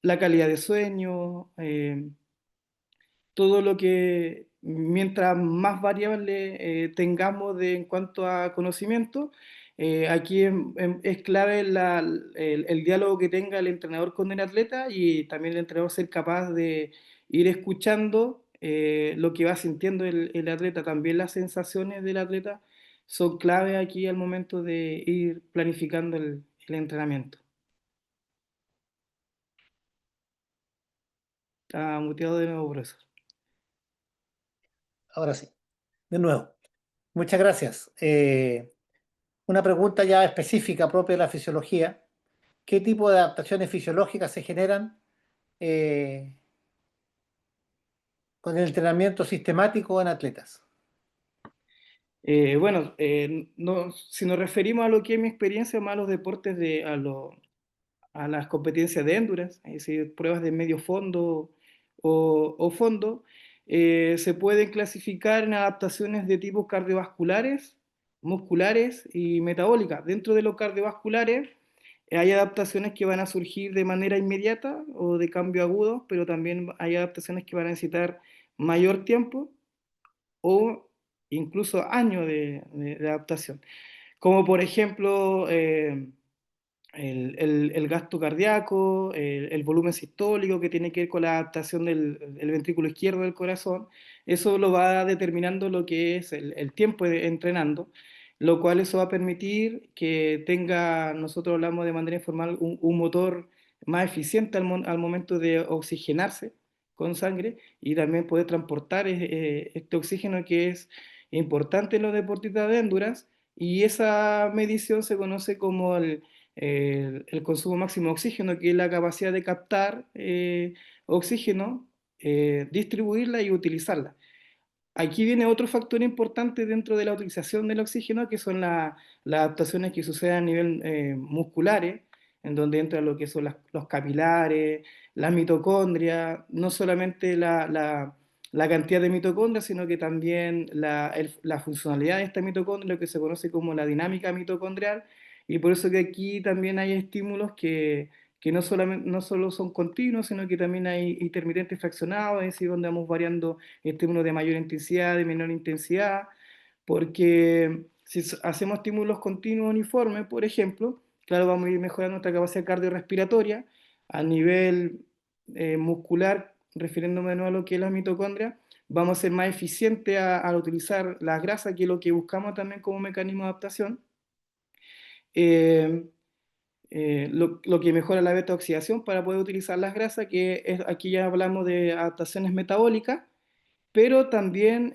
la calidad de sueño, todo lo que, mientras más variables tengamos en cuanto a conocimiento, aquí es clave el diálogo que tenga el entrenador con el atleta, y también el entrenador ser capaz de ir escuchando lo que va sintiendo el atleta. También las sensaciones del atleta son clave aquí al momento de ir planificando el entrenamiento. Está muteado de nuevo, profesor. Ahora sí, de nuevo. Muchas gracias. Una pregunta ya específica propia de la fisiología. ¿Qué tipo de adaptaciones fisiológicas se generan eh, con el entrenamiento sistemático en atletas? Bueno, si nos referimos a lo que es mi experiencia, más a los deportes a las competencias de endurance, es decir, pruebas de medio fondo o fondo, se pueden clasificar en adaptaciones de tipo cardiovasculares, musculares y metabólicas. Dentro de los cardiovasculares hay adaptaciones que van a surgir de manera inmediata o de cambio agudo, pero también hay adaptaciones que van a necesitar mayor tiempo o incluso años de adaptación. Como por ejemplo el gasto cardíaco, el volumen sistólico que tiene que ver con la adaptación del ventrículo izquierdo del corazón. Eso lo va determinando lo que es el tiempo entrenando, lo cual eso va a permitir que tenga, nosotros hablamos de manera informal, un motor más eficiente al momento de oxigenarse con sangre y también poder transportar este oxígeno que es importante en los deportistas de endurance, y esa medición se conoce como el consumo máximo de oxígeno, que es la capacidad de captar oxígeno, distribuirla y utilizarla. Aquí viene otro factor importante dentro de la utilización del oxígeno, que son las adaptaciones que suceden a nivel musculares, en donde entra lo que son los capilares, las mitocondrias, no solamente la cantidad de mitocondrias, sino que también la funcionalidad de esta mitocondria, lo que se conoce como la dinámica mitocondrial, y por eso que aquí también hay estímulos que no solo son continuos, sino que también hay intermitentes fraccionados, es decir, donde vamos variando estímulos de mayor intensidad, de menor intensidad, porque si hacemos estímulos continuos uniformes, por ejemplo, claro, vamos a ir mejorando nuestra capacidad cardiorrespiratoria a nivel muscular, refiriéndome de nuevo a lo que es la mitocondria, vamos a ser más eficientes al utilizar las grasas, que es lo que buscamos también como mecanismo de adaptación. Eh, lo que mejora la beta oxidación para poder utilizar las grasas, aquí ya hablamos de adaptaciones metabólicas, pero también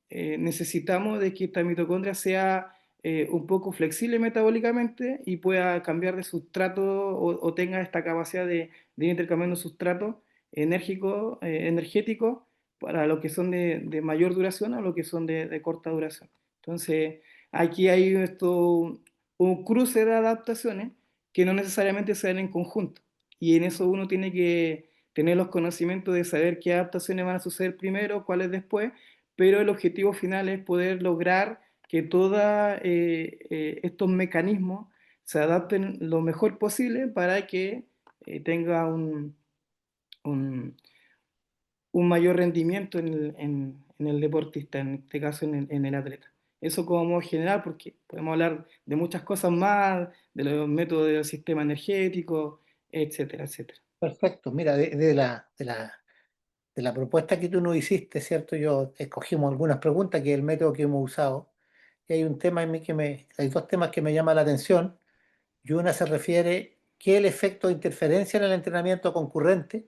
necesitamos de que esta mitocondria sea un poco flexible metabólicamente y pueda cambiar de sustrato o tenga esta capacidad de ir intercambiando sustratos energéticos para lo que son de mayor duración o lo que son de corta duración. Entonces, aquí hay un cruce de adaptaciones que no necesariamente se dan en conjunto. Y en eso uno tiene que tener los conocimientos de saber qué adaptaciones van a suceder primero, cuáles después, pero el objetivo final es poder lograr que todos estos mecanismos se adapten lo mejor posible para que tenga un, un mayor rendimiento en el deportista, en este caso en el atleta. Eso como modo general, porque podemos hablar de muchas cosas más, de los métodos del sistema energético, etcétera, etcétera. Perfecto. Mira, de la propuesta que tú nos hiciste, ¿cierto? Yo escogimos algunas preguntas, que es el método que hemos usado. Y hay un tema en mí hay dos temas que me llaman la atención. Y una se refiere qué es el efecto de interferencia en el entrenamiento concurrente,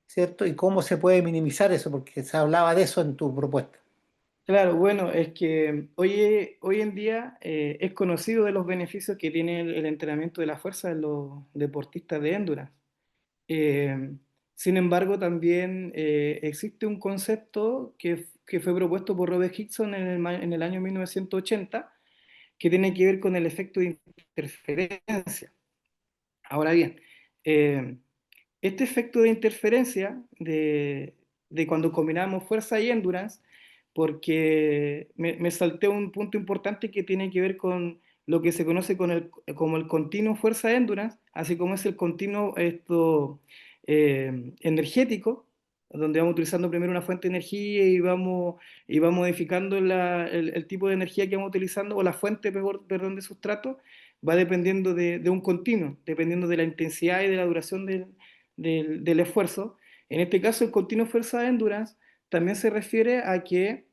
¿cierto? Y cómo se puede minimizar eso, porque se hablaba de eso en tu propuesta. Claro, bueno, es que hoy en día es conocido de los beneficios que tiene el entrenamiento de la fuerza de los deportistas de endurance. Eh, Sin embargo, también existe un concepto que fue propuesto por Robert Hickson en el año 1980, que tiene que ver con el efecto de interferencia. Ahora bien, eh, este efecto de interferencia de cuando combinamos fuerza y endurance, porque me salté un punto importante que tiene que ver con lo que se conoce como el continuo fuerza-endurance, así como es el continuo energético, donde vamos utilizando primero una fuente de energía y vamos modificando el tipo de energía que vamos utilizando, o la fuente, perdón, de sustrato, va dependiendo de un continuo, dependiendo de la intensidad y de la duración del esfuerzo. En este caso, el continuo fuerza de endurance también se refiere a que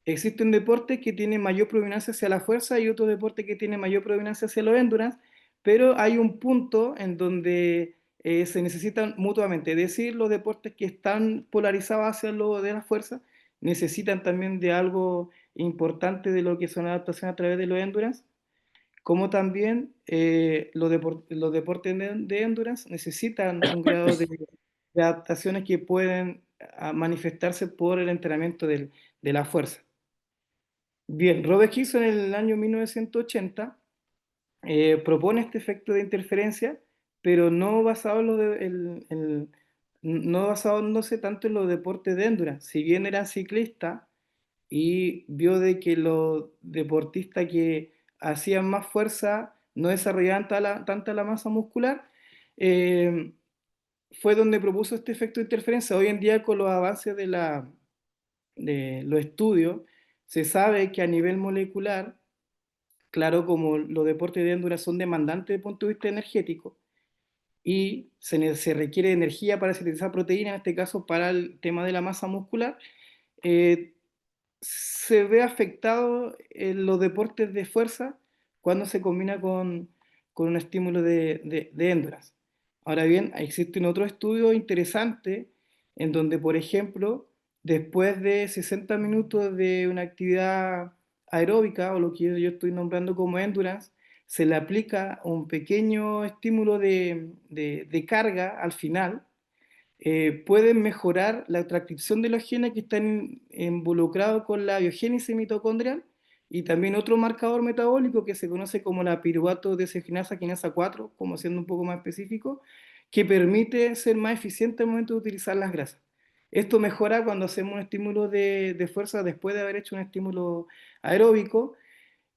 existen deportes que tienen mayor predominancia hacia la fuerza y otros deportes que tienen mayor predominancia hacia los endurance, pero hay un punto en donde se necesitan mutuamente. Es decir, los deportes que están polarizados hacia lo de la fuerza necesitan también de algo importante de lo que son adaptaciones a través de los endurance, como también los deportes de endurance necesitan un grado de adaptaciones que pueden manifestarse por el entrenamiento de la fuerza. Bien, Robert Hickson en el año 1980 propone este efecto de interferencia, pero no basado no basándose tanto en los deportes de endurance. Si bien era ciclista y vio de que los deportistas que hacían más fuerza no desarrollaban tanta la masa muscular, eh, fue donde propuso este efecto de interferencia. Hoy en día, con los avances de los estudios, se sabe que a nivel molecular claro, como los deportes de endurance son demandantes desde el punto de vista energético y se requiere energía para sintetizar proteína, en este caso para el tema de la masa muscular, eh, se ve afectado en los deportes de fuerza cuando se combina con un estímulo de endurance. Ahora bien, existen otros estudios interesantes en donde, por ejemplo, después de 60 minutos de una actividad aeróbica, o lo que yo estoy nombrando como endurance, se le aplica un pequeño estímulo de carga al final, pueden mejorar la transcripción de los genes que están involucrados con la biogénesis mitocondrial y también otro marcador metabólico que se conoce como la piruvato desogenasa quinasa 4, como siendo un poco más específico, que permite ser más eficiente al momento de utilizar las grasas. Esto mejora cuando hacemos un estímulo de fuerza después de haber hecho un estímulo aeróbico,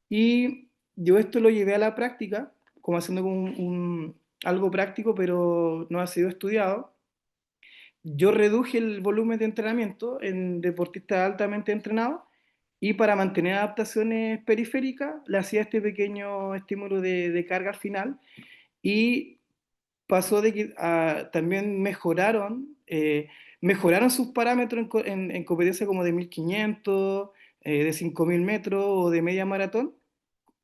y yo esto lo llevé a la práctica, como haciendo algo práctico, pero no ha sido estudiado. Yo reduje el volumen de entrenamiento en deportistas altamente entrenados y para mantener adaptaciones periféricas le hacía este pequeño estímulo de carga al final, y pasó de que también mejoraron sus parámetros en competencia como de 1500, de 5000 metros o de media maratón,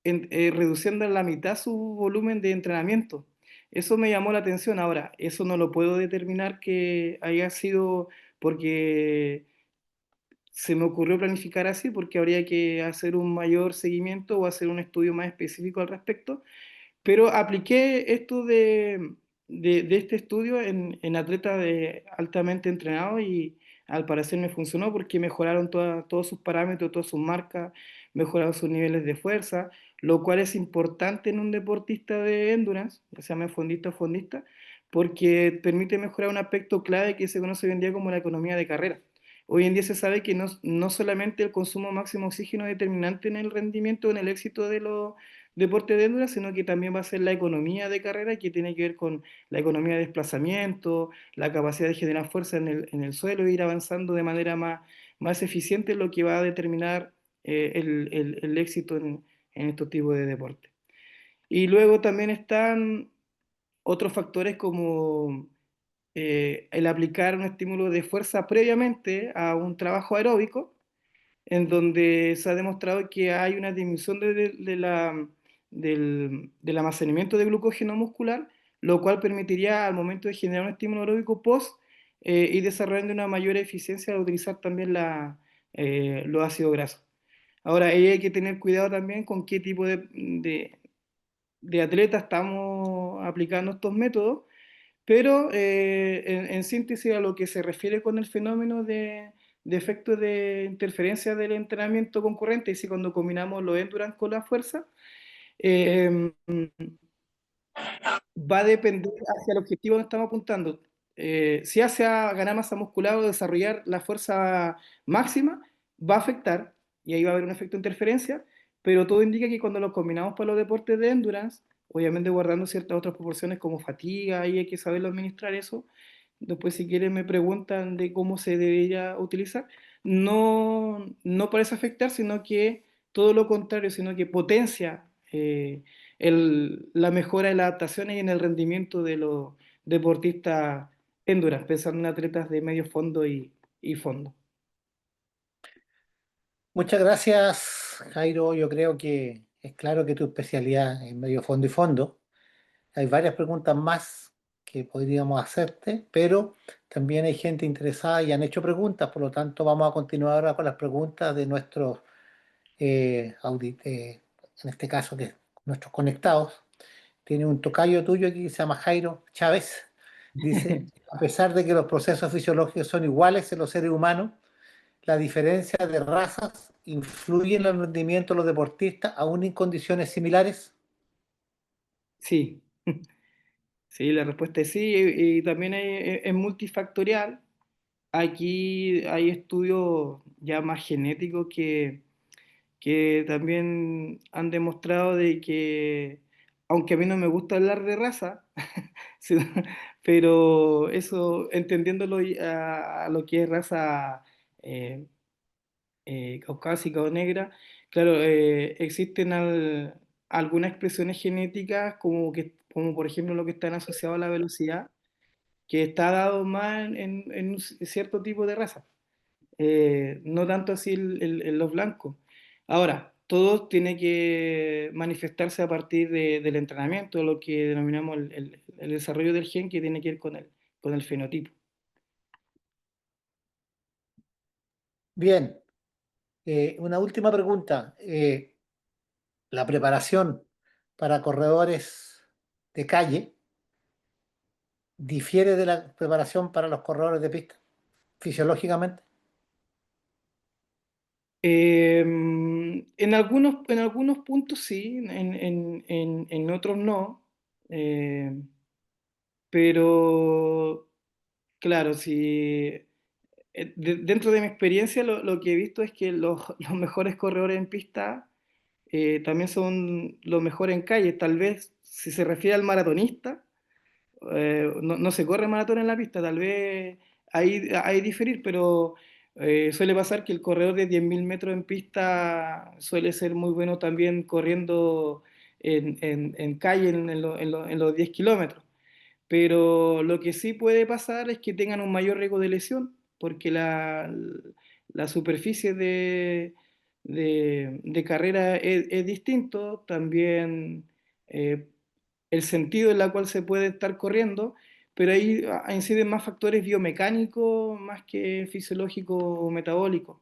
reduciendo en la mitad su volumen de entrenamiento. Eso me llamó la atención. Ahora, eso no lo puedo determinar que haya sido porque se me ocurrió planificar así, porque habría que hacer un mayor seguimiento o hacer un estudio más específico al respecto, pero apliqué esto de este estudio en atletas altamente entrenados y al parecer me funcionó porque mejoraron todos sus parámetros, todas sus marcas, mejoraron sus niveles de fuerza, lo cual es importante en un deportista de endurance, ya sea fondista o fondista, porque permite mejorar un aspecto clave que se conoce hoy en día como la economía de carrera. Hoy en día se sabe que no solamente el consumo máximo de oxígeno es determinante en el rendimiento, en el éxito de los deporte de endurance, sino que también va a ser la economía de carrera, que tiene que ver con la economía de desplazamiento, la capacidad de generar fuerza en el suelo e ir avanzando de manera más eficiente, lo que va a determinar el éxito en estos tipos de deportes. Y luego también están otros factores como el aplicar un estímulo de fuerza previamente a un trabajo aeróbico, en donde se ha demostrado que hay una disminución del almacenamiento de glucógeno muscular, lo cual permitiría al momento de generar un estímulo aeróbico post ir desarrollando una mayor eficiencia al utilizar también los ácidos grasos. Ahora, ahí hay que tener cuidado también con qué tipo de atleta estamos aplicando estos métodos, pero en síntesis a lo que se refiere con el fenómeno de efectos de interferencia del entrenamiento concurrente, y si cuando combinamos los endurance con la fuerza, eh, va a depender hacia el objetivo que estamos apuntando. Si hacia ganar masa muscular o desarrollar la fuerza máxima, va a afectar y ahí va a haber un efecto de interferencia, pero todo indica que cuando lo combinamos para los deportes de endurance, obviamente guardando ciertas otras proporciones como fatiga, ahí hay que saberlo administrar eso. Después, si quieren, me preguntan de cómo se debería utilizar. No parece afectar, sino que todo lo contrario, sino que potencia la mejora de las adaptaciones y en el rendimiento de los deportistas endurance, pensando en atletas de medio fondo y fondo. Muchas gracias, Jairo. Yo creo que es claro que tu especialidad es medio fondo y fondo. Hay varias preguntas más que podríamos hacerte, pero también hay gente interesada y han hecho preguntas, por lo tanto vamos a continuar ahora con las preguntas de nuestros, en este caso, que nuestros conectados. Tiene un tocayo tuyo aquí que se llama Jairo Chávez. Dice, a pesar de que los procesos fisiológicos son iguales en los seres humanos, la diferencia de razas influye en el rendimiento de los deportistas aún en condiciones similares. Sí, sí, la respuesta es sí, y también es multifactorial. Aquí hay estudios ya más genéticos que también han demostrado de que, aunque a mí no me gusta hablar de raza, sí, pero eso, entendiéndolo a lo que es raza caucásica o negra, claro, existen algunas expresiones genéticas, como por ejemplo lo que están asociados a la velocidad, que está dado más en un cierto tipo de raza, no tanto así los blancos. Ahora, todo tiene que manifestarse a partir del entrenamiento, lo que denominamos el desarrollo del gen que tiene que ver con el fenotipo. Bien, una última pregunta. La preparación para corredores de calle difiere de la preparación para los corredores de pista, fisiológicamente. En algunos puntos sí, en otros no. Eh, pero claro, si dentro de mi experiencia lo que he visto es que los mejores corredores en pista también son los mejores en calle. Tal vez si se refiere al maratonista, no se corre maratón en la pista, tal vez hay diferir, pero suele pasar que el corredor de 10.000 metros en pista suele ser muy bueno también corriendo en calle en los 10 kilómetros. Pero lo que sí puede pasar es que tengan un mayor riesgo de lesión, porque la superficie de carrera es distinto, también eh, el sentido en el cual se puede estar corriendo, pero ahí inciden más factores biomecánicos más que fisiológicos o metabólicos.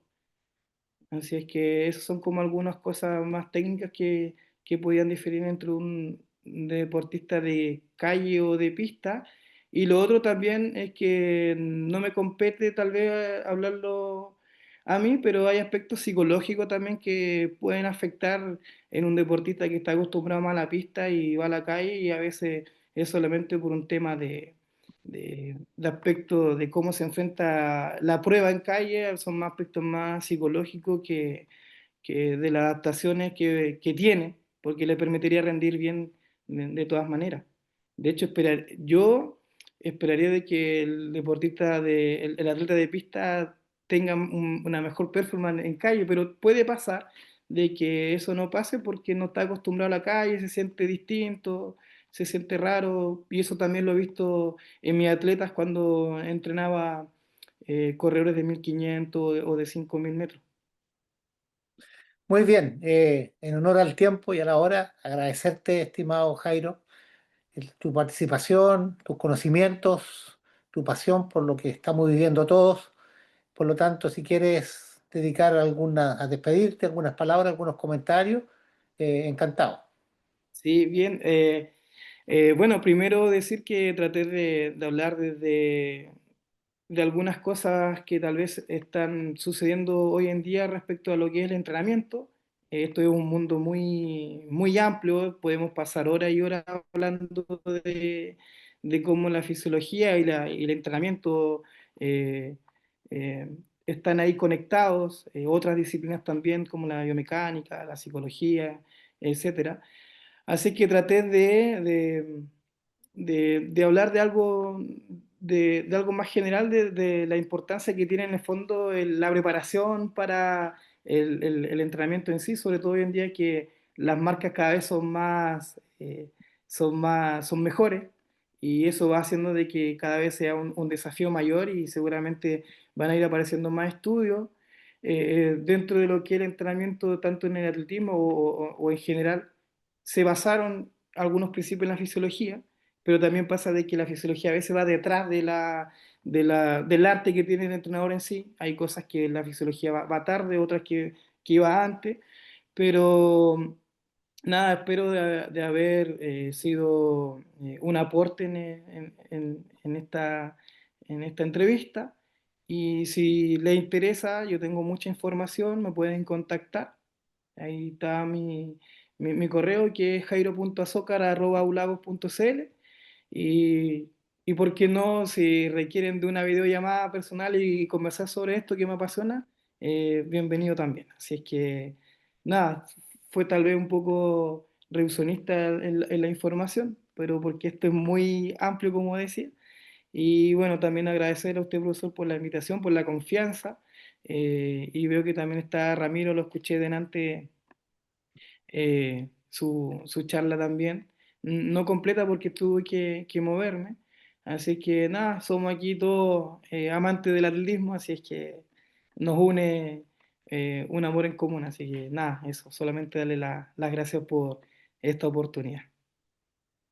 Así es que esas son como algunas cosas más técnicas que podían diferir entre un deportista de calle o de pista. Y lo otro también es que no me compete tal vez hablarlo a mí, pero hay aspectos psicológicos también que pueden afectar en un deportista que está acostumbrado más a la pista y va a la calle y a veces es solamente por un tema de aspecto de cómo se enfrenta la prueba en calle, son más aspectos más psicológicos que de las adaptaciones que tiene, porque le permitiría rendir bien de todas maneras. De hecho, yo esperaría de que el deportista, el atleta de pista tenga una mejor performance en calle, pero puede pasar de que eso no pase porque no está acostumbrado a la calle, se siente distinto, se siente raro, y eso también lo he visto en mis atletas cuando entrenaba corredores de 1.500 o de 5.000 metros. Muy bien, en honor al tiempo y a la hora, agradecerte, estimado Jairo, tu participación, tus conocimientos, tu pasión por lo que estamos viviendo todos. Por lo tanto, si quieres dedicar a despedirte, algunas palabras, algunos comentarios, encantado. Sí, bien. Bueno, primero decir que traté de hablar de algunas cosas que tal vez están sucediendo hoy en día respecto a lo que es el entrenamiento. Esto es un mundo muy amplio, podemos pasar horas y horas hablando de cómo la fisiología y el entrenamiento eh, eh, están ahí conectados, otras disciplinas también como la biomecánica, la psicología, etcétera. Así que traté de hablar de algo más general, de la importancia que tiene en el fondo la preparación para el entrenamiento en sí, sobre todo hoy en día que las marcas cada vez son mejores y eso va haciendo de que cada vez sea un desafío mayor y seguramente van a ir apareciendo más estudios dentro de lo que es el entrenamiento tanto en el atletismo o en general se basaron algunos principios en la fisiología, pero también pasa de que la fisiología a veces va detrás del arte que tiene el entrenador en sí. Hay cosas que la fisiología va tarde, otras que va antes, pero nada, espero de haber sido un aporte en esta entrevista. Y si les interesa, yo tengo mucha información, me pueden contactar. Ahí está mi correo que es jairo.azócar@ulagos.cl y, y por qué no, si requieren de una videollamada personal y conversar sobre esto que me apasiona, bienvenido también. Así es que nada, fue tal vez un poco reduccionista en la información, pero porque esto es muy amplio, como decía. Y bueno, también agradecer a usted, profesor, por la invitación, por la confianza. Y veo que también está Ramiro, lo escuché delante su charla también. No completa porque tuve que moverme. Así que nada, somos aquí todos amantes del atletismo, así es que nos une un amor en común. Así que nada, eso, solamente darle las gracias por esta oportunidad.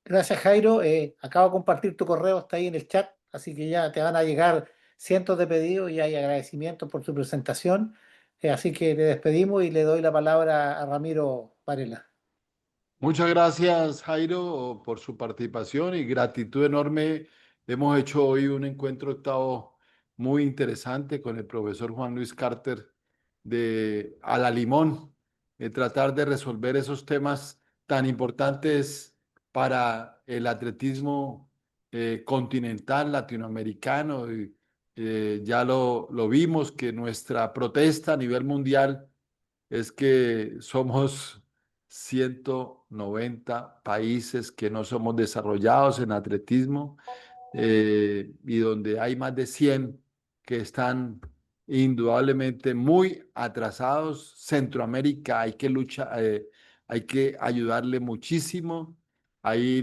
Gracias, Jairo. Acabo de compartir tu correo, está ahí en el chat, así que ya te van a llegar cientos de pedidos y hay agradecimientos por tu presentación. Así que le despedimos y le doy la palabra a Ramiro Varela. Muchas gracias, Jairo, por su participación y gratitud enorme. Hemos hecho hoy un encuentro octavo muy interesante con el profesor Juan Luis Carter de A la Limón, tratar de resolver esos temas tan importantes para el atletismo continental latinoamericano. Y, ya lo vimos que nuestra protesta a nivel mundial es que somos 190 países que no somos desarrollados en atletismo, y donde hay más de 100 que están indudablemente muy atrasados. Centroamérica hay que luchar, hay que ayudarle muchísimo. Ahí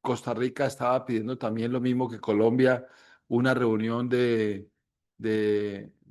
Costa Rica estaba pidiendo también lo mismo que Colombia, una reunión de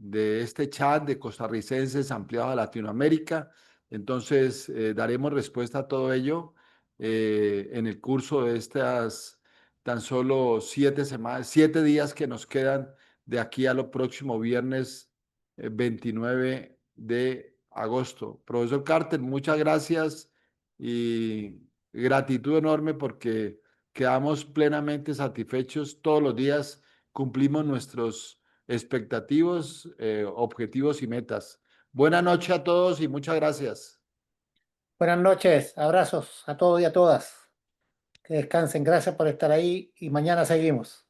este chat de costarricenses ampliado a Latinoamérica. Entonces, daremos respuesta a todo ello en el curso de estas tan solo 7 semanas, 7 días que nos quedan de aquí a lo próximo viernes 29 de agosto. Profesor Carter, muchas gracias y gratitud enorme porque quedamos plenamente satisfechos todos los días, cumplimos nuestros expectativos, objetivos y metas. Buenas noches a todos y muchas gracias. Buenas noches, abrazos a todos y a todas. Que descansen, gracias por estar ahí y mañana seguimos.